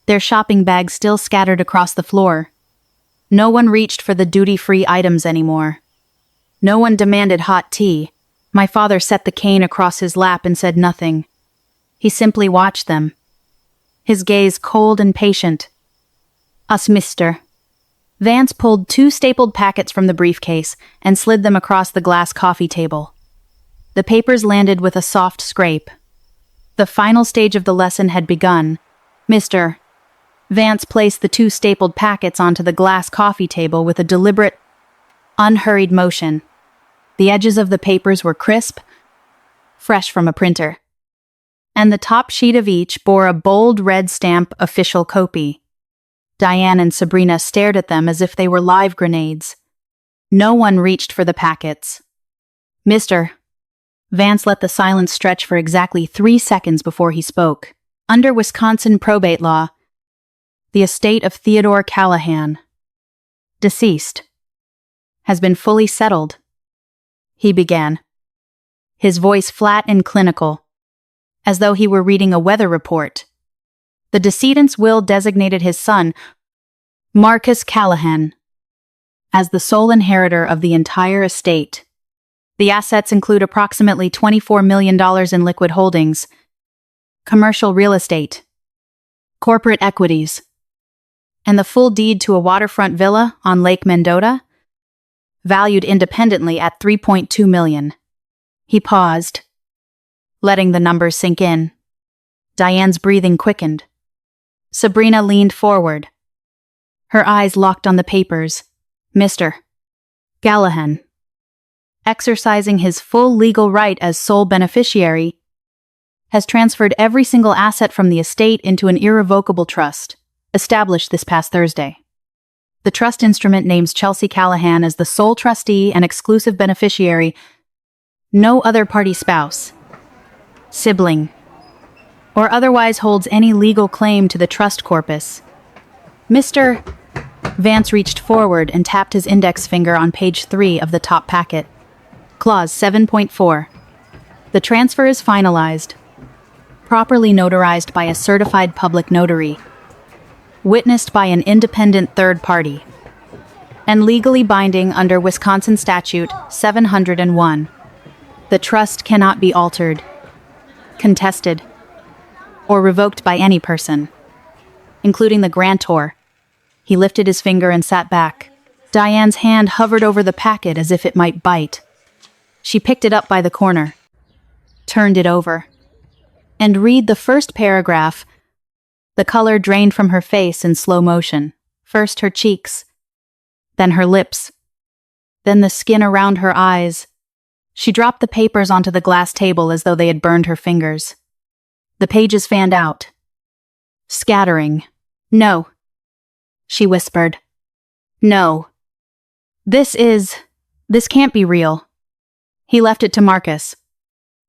their shopping bags still scattered across the floor. No one reached for the duty-free items anymore. No one demanded hot tea. My father set the cane across his lap and said nothing. He simply watched them, his gaze cold and patient. "Us, mister." Vance pulled 2 stapled packets from the briefcase and slid them across the glass coffee table. The papers landed with a soft scrape. The final stage of the lesson had begun. "Mister." Vance placed the 2 stapled packets onto the glass coffee table with a deliberate, unhurried motion. The edges of the papers were crisp, fresh from a printer, and the top sheet of each bore a bold red stamp official copy. Diane and Sabrina stared at them as if they were live grenades. No one reached for the packets. "Mister." Vance let the silence stretch for exactly 3 seconds before he spoke. "Under Wisconsin probate law, the estate of Theodore Callahan, deceased, has been fully settled," he began, his voice flat and clinical, as though he were reading a weather report. The decedent's will designated his son, Marcus Callahan, as the sole inheritor of the entire estate. The assets include approximately $24 million in liquid holdings, commercial real estate, corporate equities, and the full deed to a waterfront villa on Lake Mendota, valued independently at $3.2 million. He paused, letting the numbers sink in. Diane's breathing quickened. Sabrina leaned forward, her eyes locked on the papers. "Mr. Callahan, exercising his full legal right as sole beneficiary, has transferred every single asset from the estate into an irrevocable trust, established this past Thursday. The trust instrument names Chelsea Callahan as the sole trustee and exclusive beneficiary, no other party spouse, sibling, or otherwise holds any legal claim to the trust corpus. Mr. Vance reached forward and tapped his index finger on page 3 of the top packet. Clause 7.4. The transfer is finalized, properly notarized by a certified public notary, witnessed by an independent third party, and legally binding under Wisconsin Statute 701. The trust cannot be altered, contested, or revoked by any person, including the grantor. He lifted his finger and sat back. Diane's hand hovered over the packet as if it might bite. She picked it up by the corner, turned it over, and read the first paragraph. The color drained from her face in slow motion. First her cheeks, then her lips, then the skin around her eyes. She dropped the papers onto the glass table as though they had burned her fingers. The pages fanned out, scattering. No, she whispered. No. This can't be real. He left it to Marcus.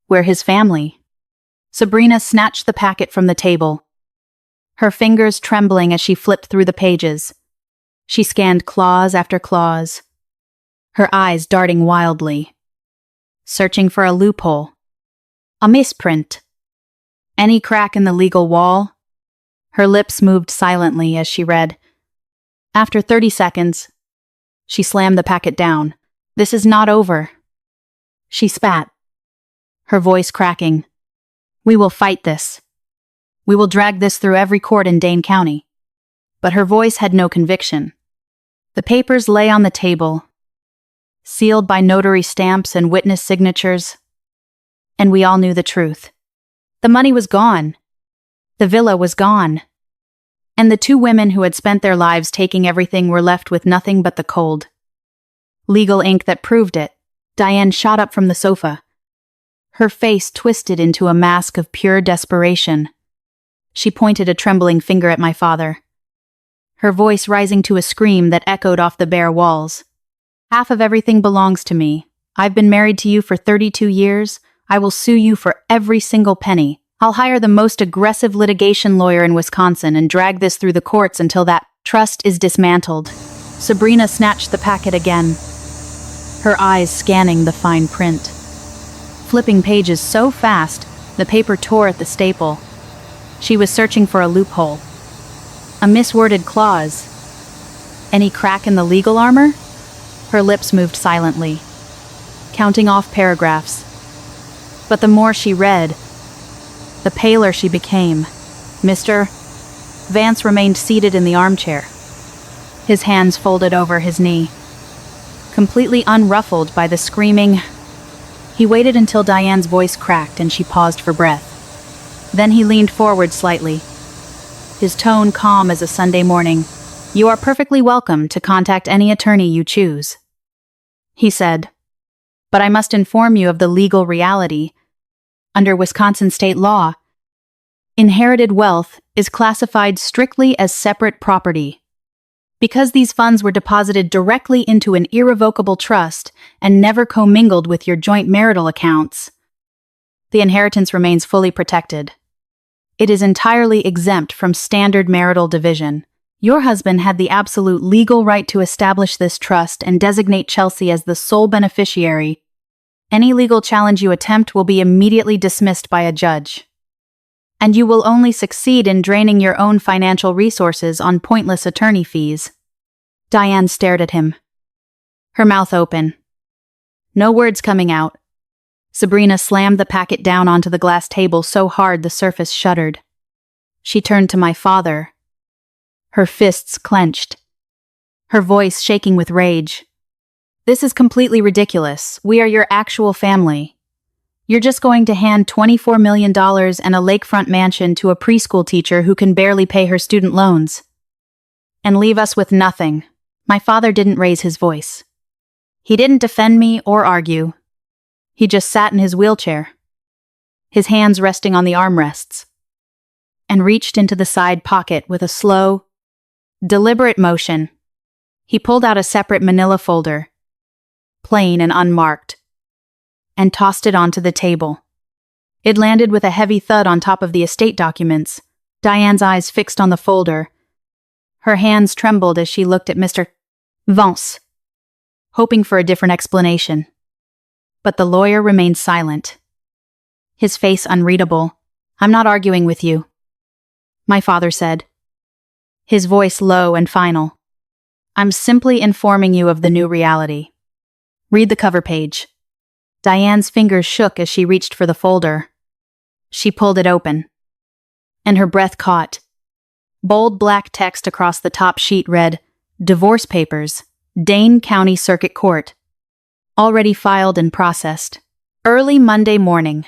We're his family. Sabrina snatched the packet from the table, her fingers trembling as she flipped through the pages. She scanned clause after clause, her eyes darting wildly, searching for a loophole, a misprint, any crack in the legal wall. Her lips moved silently as she read. After 30 seconds, she slammed the packet down. This is not over. She spat, her voice cracking. We will fight this. We will drag this through every court in Dane County. But her voice had no conviction. The papers lay on the table, sealed by notary stamps and witness signatures, and we all knew the truth. The money was gone. The villa was gone. And the two women who had spent their lives taking everything were left with nothing but the cold legal ink that proved it. Diane shot up from the sofa, her face twisted into a mask of pure desperation. She pointed a trembling finger at my father, her voice rising to a scream that echoed off the bare walls. Half of everything belongs to me. I've been married to you for 32 years. I will sue you for every single penny. I'll hire the most aggressive litigation lawyer in Wisconsin and drag this through the courts until that trust is dismantled. Sabrina snatched the packet again, her eyes scanning the fine print. Flipping pages so fast, the paper tore at the staple. She was searching for a loophole, a misworded clause. Any crack in the legal armor? Her lips moved silently, counting off paragraphs. But the more she read, the paler she became. Mr. Vance remained seated in the armchair, his hands folded over his knee, completely unruffled by the screaming. He waited until Diane's voice cracked and she paused for breath. Then he leaned forward slightly, his tone calm as a Sunday morning. You are perfectly welcome to contact any attorney you choose, he said. But I must inform you of the legal reality. Under Wisconsin state law, inherited wealth is classified strictly as separate property. Because these funds were deposited directly into an irrevocable trust and never commingled with your joint marital accounts, the inheritance remains fully protected. It is entirely exempt from standard marital division. Your husband had the absolute legal right to establish this trust and designate Chelsea as the sole beneficiary. Any legal challenge you attempt will be immediately dismissed by a judge. And you will only succeed in draining your own financial resources on pointless attorney fees. Diane stared at him, her mouth open, no words coming out. Sabrina slammed the packet down onto the glass table so hard the surface shuddered. She turned to my father, her fists clenched, her voice shaking with rage. This is completely ridiculous. We are your actual family. You're just going to hand $24 million and a lakefront mansion to a preschool teacher who can barely pay her student loans. And leave us with nothing. My father didn't raise his voice. He didn't defend me or argue. He just sat in his wheelchair, his hands resting on the armrests, and reached into the side pocket with a slow, deliberate motion. He pulled out a separate manila folder, plain and unmarked, and tossed it onto the table. It landed with a heavy thud on top of the estate documents, Diane's eyes fixed on the folder. Her hands trembled as she looked at Mr. Vance, hoping for a different explanation. But the lawyer remained silent, his face unreadable. "I'm not arguing with you," my father said, his voice low and final. "I'm simply informing you of the new reality. Read the cover page." Diane's fingers shook as she reached for the folder. She pulled it open, and her breath caught. Bold black text across the top sheet read, "Divorce Papers, Dane County Circuit Court. Already filed and processed. Early Monday morning."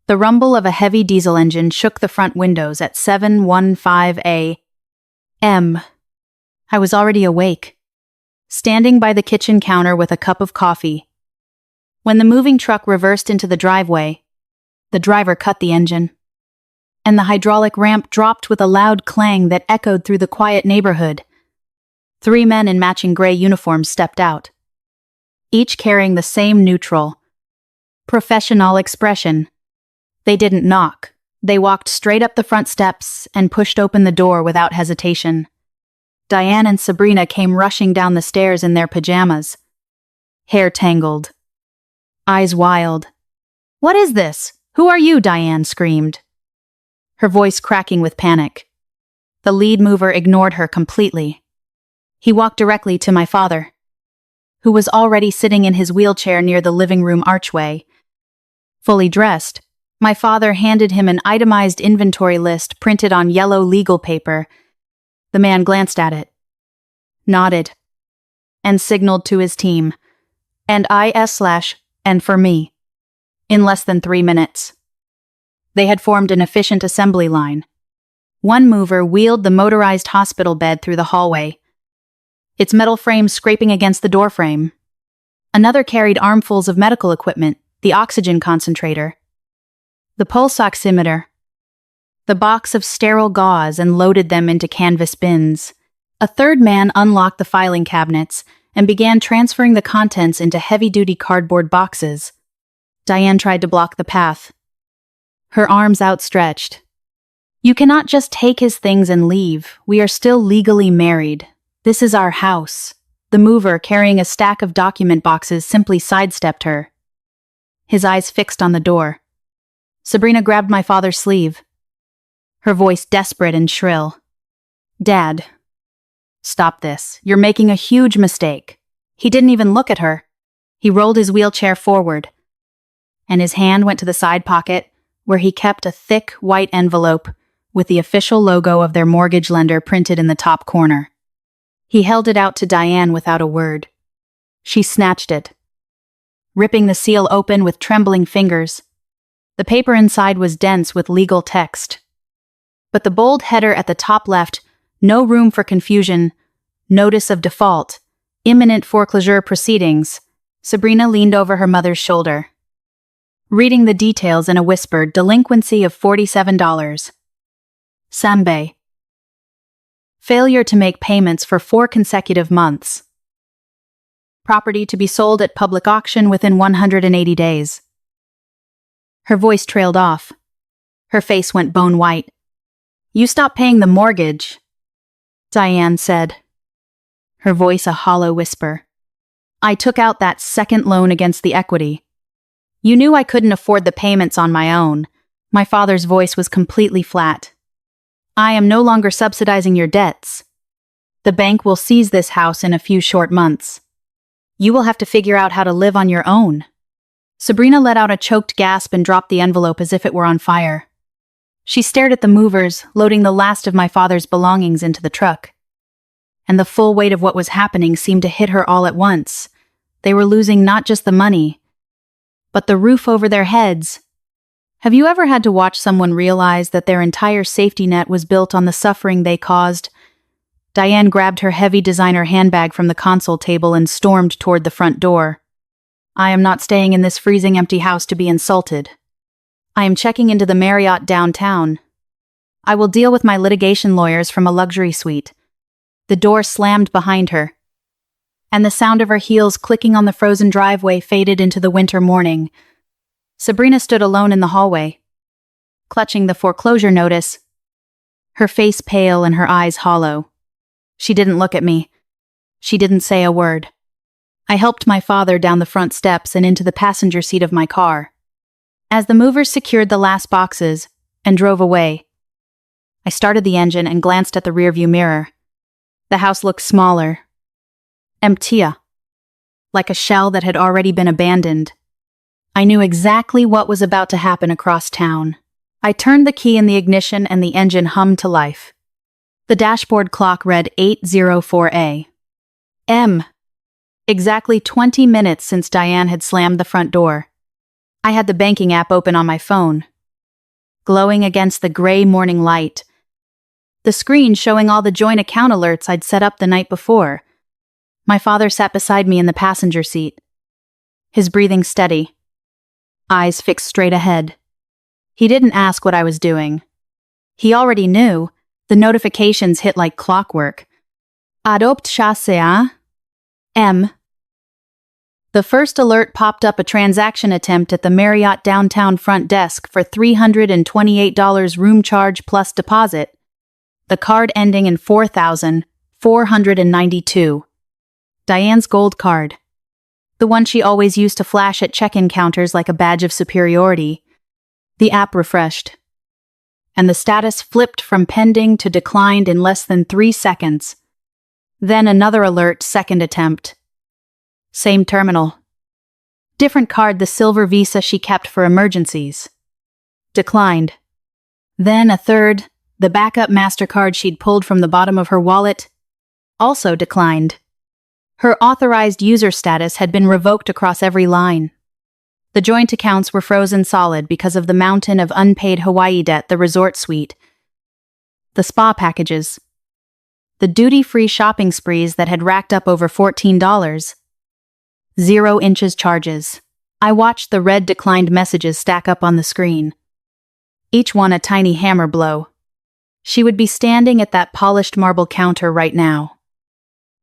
The rumble of a heavy diesel engine shook the front windows at 7:15 a.m. I was already awake, standing by the kitchen counter with a cup of coffee. When the moving truck reversed into the driveway, the driver cut the engine, and the hydraulic ramp dropped with a loud clang that echoed through the quiet neighborhood. 3 men in matching gray uniforms stepped out, each carrying the same neutral, professional expression. They didn't knock. They walked straight up the front steps and pushed open the door without hesitation. Diane and Sabrina came rushing down the stairs in their pajamas, hair tangled, eyes wild. "What is this? Who are you?" Diane screamed, her voice cracking with panic. The lead mover ignored her completely. He walked directly to my father, who was already sitting in his wheelchair near the living room archway. Fully dressed, my father handed him an itemized inventory list printed on yellow legal paper. The man glanced at it, nodded, and signaled to his team, and and for me, in less than 3 minutes. They had formed an efficient assembly line. One mover wheeled the motorized hospital bed through the hallway, its metal frame scraping against the doorframe. Another carried armfuls of medical equipment, the oxygen concentrator, the pulse oximeter, the box of sterile gauze, and loaded them into canvas bins. A third man unlocked the filing cabinets and began transferring the contents into heavy-duty cardboard boxes. Diane tried to block the path, her arms outstretched. "You cannot just take his things and leave. We are still legally married. This is our house." The mover, carrying a stack of document boxes, simply sidestepped her, his eyes fixed on the door. Sabrina grabbed my father's sleeve, her voice desperate and shrill. "Dad, stop this. You're making a huge mistake." He didn't even look at her. He rolled his wheelchair forward, and his hand went to the side pocket where he kept a thick white envelope with the official logo of their mortgage lender printed in the top corner. He held it out to Diane without a word. She snatched it, ripping the seal open with trembling fingers. The paper inside was dense with legal text, but the bold header at the top left, "No room for confusion, notice of default, imminent foreclosure proceedings." Sabrina leaned over her mother's shoulder, reading the details in a whisper. "Delinquency of $47. Sambe. Failure to make payments for 4 consecutive months. Property to be sold at public auction within 180 days. Her voice trailed off. Her face went bone white. "You stopped paying the mortgage," Diane said, her voice a hollow whisper. "I took out that second loan against the equity. You knew I couldn't afford the payments on my own." My father's voice was completely flat. "I am no longer subsidizing your debts. The bank will seize this house in a few short months. You will have to figure out how to live on your own." Sabrina let out a choked gasp and dropped the envelope as if it were on fire. She stared at the movers, loading the last of my father's belongings into the truck. And the full weight of what was happening seemed to hit her all at once. They were losing not just the money, but the roof over their heads. Have you ever had to watch someone realize that their entire safety net was built on the suffering they caused? Diane grabbed her heavy designer handbag from the console table and stormed toward the front door. "I am not staying in this freezing empty house to be insulted. I am checking into the Marriott downtown. I will deal with my litigation lawyers from a luxury suite." The door slammed behind her, and the sound of her heels clicking on the frozen driveway faded into the winter morning. Sabrina stood alone in the hallway, clutching the foreclosure notice, her face pale and her eyes hollow. She didn't look at me. She didn't say a word. I helped my father down the front steps and into the passenger seat of my car. As the movers secured the last boxes and drove away, I started the engine and glanced at the rearview mirror. The house looked smaller, emptier, like a shell that had already been abandoned. I knew exactly what was about to happen across town. I turned the key in the ignition and the engine hummed to life. The dashboard clock read 8:04 a.m. Exactly 20 minutes since Diane had slammed the front door. I had the banking app open on my phone, glowing against the gray morning light. The screen showing all the joint account alerts I'd set up the night before. My father sat beside me in the passenger seat, his breathing steady, eyes fixed straight ahead. He didn't ask what I was doing. He already knew. The notifications hit like clockwork. Adopte chasse M. The first alert popped up a transaction attempt at the Marriott downtown front desk for $328 room charge plus deposit. The card ending in 4,492. Diane's gold card. The one she always used to flash at check-in counters like a badge of superiority. The app refreshed, and the status flipped from pending to declined in less than 3 seconds. Then another alert, second attempt. Same terminal. Different card, the silver Visa she kept for emergencies. Declined. Then a third, the backup MasterCard she'd pulled from the bottom of her wallet. Also declined. Her authorized user status had been revoked across every line. The joint accounts were frozen solid because of the mountain of unpaid Hawaii debt, the resort suite, the spa packages, the duty-free shopping sprees that had racked up over $14. 0 inches charges. I watched the red declined messages stack up on the screen, each one a tiny hammer blow. She would be standing at that polished marble counter right now,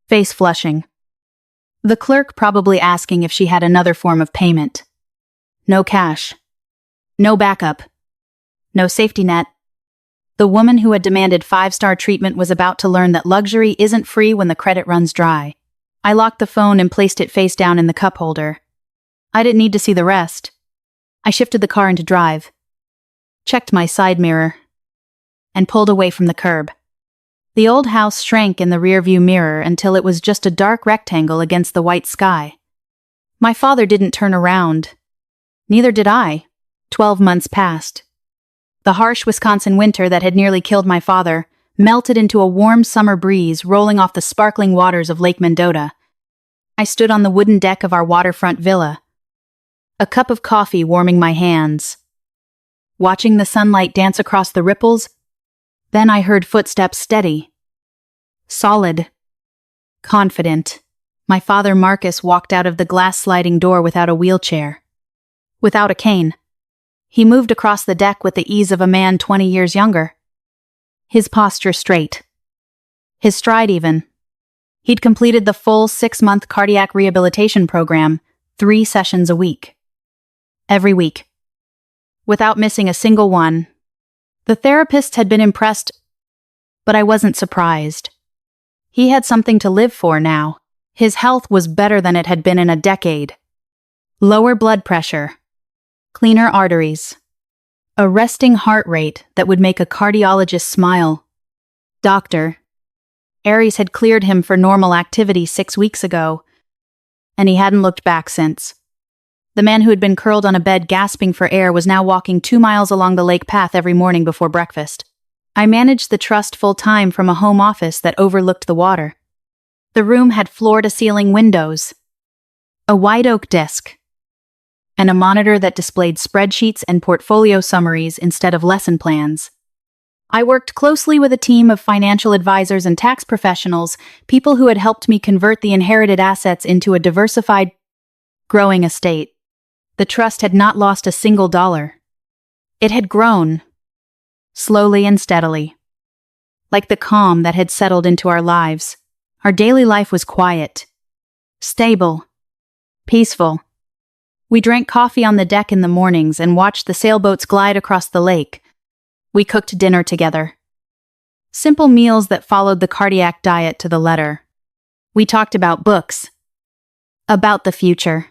face flushing. The clerk probably asking if she had another form of payment. No cash. No backup. No safety net. The woman who had demanded 5-star treatment was about to learn that luxury isn't free when the credit runs dry. I locked the phone and placed it face down in the cup holder. I didn't need to see the rest. I shifted the car into drive, checked my side mirror, and pulled away from the curb. The old house shrank in the rearview mirror until it was just a dark rectangle against the white sky. My father didn't turn around. Neither did I. 12 months passed. The harsh Wisconsin winter that had nearly killed my father melted into a warm summer breeze rolling off the sparkling waters of Lake Mendota. I stood on the wooden deck of our waterfront villa, a cup of coffee warming my hands, watching the sunlight dance across the ripples. Then I heard footsteps steady, solid, confident. My father Marcus walked out of the glass sliding door without a wheelchair, without a cane. He moved across the deck with the ease of a man 20 years younger. His posture straight. His stride even. He'd completed the full 6-month cardiac rehabilitation program, 3 sessions a week. Every week. Without missing a single one. The therapists had been impressed, but I wasn't surprised. He had something to live for now. His health was better than it had been in a decade. Lower blood pressure. Cleaner arteries. A resting heart rate that would make a cardiologist smile. Doctor. Aries had cleared him for normal activity 6 weeks ago, and he hadn't looked back since. The man who had been curled on a bed gasping for air was now walking 2 miles along the lake path every morning before breakfast. I managed the trust full-time from a home office that overlooked the water. The room had floor-to-ceiling windows, a white oak desk, and a monitor that displayed spreadsheets and portfolio summaries instead of lesson plans. I worked closely with a team of financial advisors and tax professionals, people who had helped me convert the inherited assets into a diversified, growing estate. The trust had not lost a single dollar. It had grown, slowly and steadily. Like the calm that had settled into our lives, our daily life was quiet, stable, peaceful. We drank coffee on the deck in the mornings and watched the sailboats glide across the lake. We cooked dinner together. Simple meals that followed the cardiac diet to the letter. We talked about books, about the future,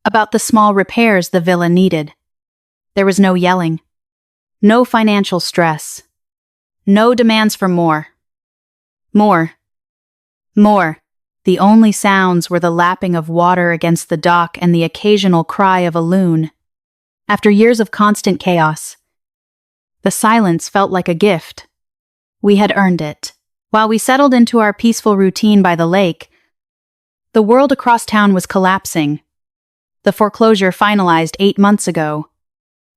about the small repairs the villa needed. There was no yelling, no financial stress, no demands for more. More. The only sounds were the lapping of water against the dock and the occasional cry of a loon. After years of constant chaos, the silence felt like a gift. We had earned it. While we settled into our peaceful routine by the lake, the world across town was collapsing. The foreclosure finalized 8 months ago.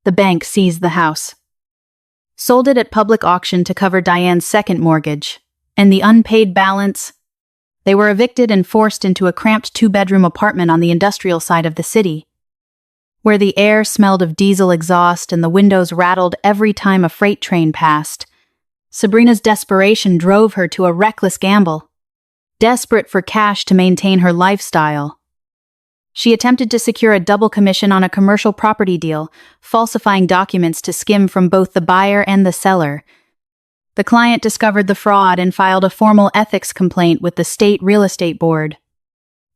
The bank seized the house, sold it at public auction to cover Diane's second mortgage, and the unpaid balance. They were evicted and forced into a cramped 2-bedroom apartment on the industrial side of the city, where the air smelled of diesel exhaust and the windows rattled every time a freight train passed. Sabrina's desperation drove her to a reckless gamble, desperate for cash to maintain her lifestyle. She attempted to secure a double commission on a commercial property deal, falsifying documents to skim from both the buyer and the seller. The client discovered the fraud and filed a formal ethics complaint with the state real estate board.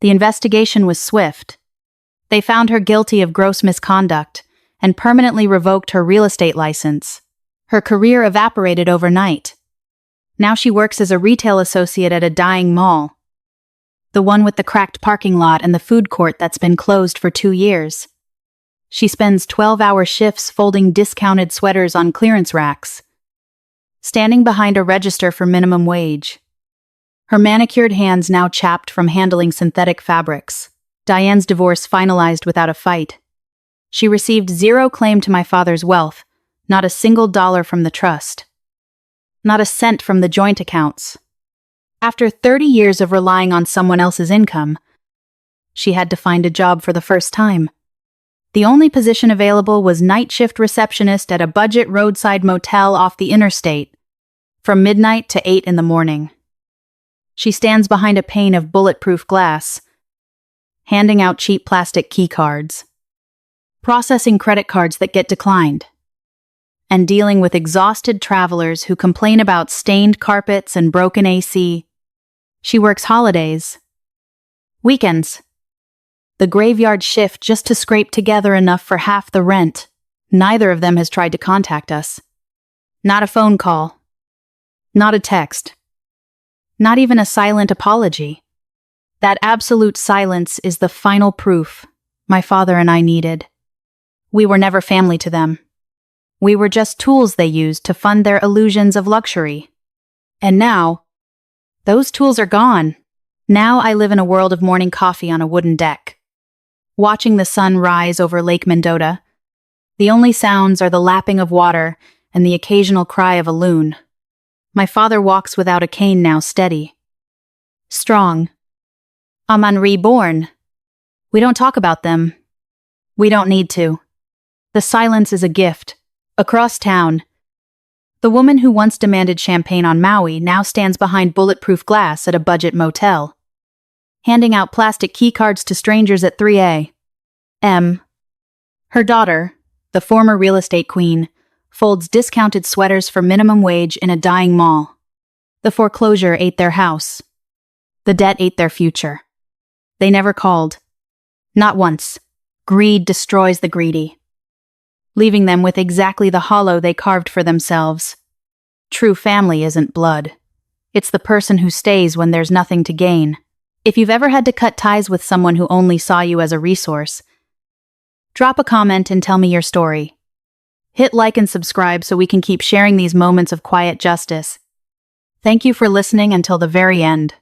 The investigation was swift. They found her guilty of gross misconduct and permanently revoked her real estate license. Her career evaporated overnight. Now she works as a retail associate at a dying mall, the one with the cracked parking lot and the food court that's been closed for 2 years. She spends 12-hour shifts folding discounted sweaters on clearance racks, standing behind a register for minimum wage. Her manicured hands now chapped from handling synthetic fabrics. Diane's divorce finalized without a fight. She received zero claim to my father's wealth, not a single dollar from the trust, not a cent from the joint accounts. After 30 years of relying on someone else's income, she had to find a job for the first time. The only position available was night shift receptionist at a budget roadside motel off the interstate, from midnight to 8 in the morning. She stands behind a pane of bulletproof glass, handing out cheap plastic key cards, processing credit cards that get declined, and dealing with exhausted travelers who complain about stained carpets and broken AC. She works holidays, weekends, the graveyard shift just to scrape together enough for half the rent. Neither of them has tried to contact us. Not a phone call, not a text, not even a silent apology. That absolute silence is the final proof my father and I needed. We were never family to them. We were just tools they used to fund their illusions of luxury. And now, those tools are gone. Now I live in a world of morning coffee on a wooden deck, watching the sun rise over Lake Mendota. The only sounds are the lapping of water and the occasional cry of a loon. My father walks without a cane now, steady, strong. I'm reborn. We don't talk about them. We don't need to. The silence is a gift. Across town, the woman who once demanded champagne on Maui now stands behind bulletproof glass at a budget motel, handing out plastic keycards to strangers at 3 a.m. Her daughter, the former real estate queen, folds discounted sweaters for minimum wage in a dying mall. The foreclosure ate their house. The debt ate their future. They never called. Not once. Greed destroys the greedy, leaving them with exactly the hollow they carved for themselves. True family isn't blood. It's the person who stays when there's nothing to gain. If you've ever had to cut ties with someone who only saw you as a resource, drop a comment and tell me your story. Hit like and subscribe so we can keep sharing these moments of quiet justice. Thank you for listening until the very end.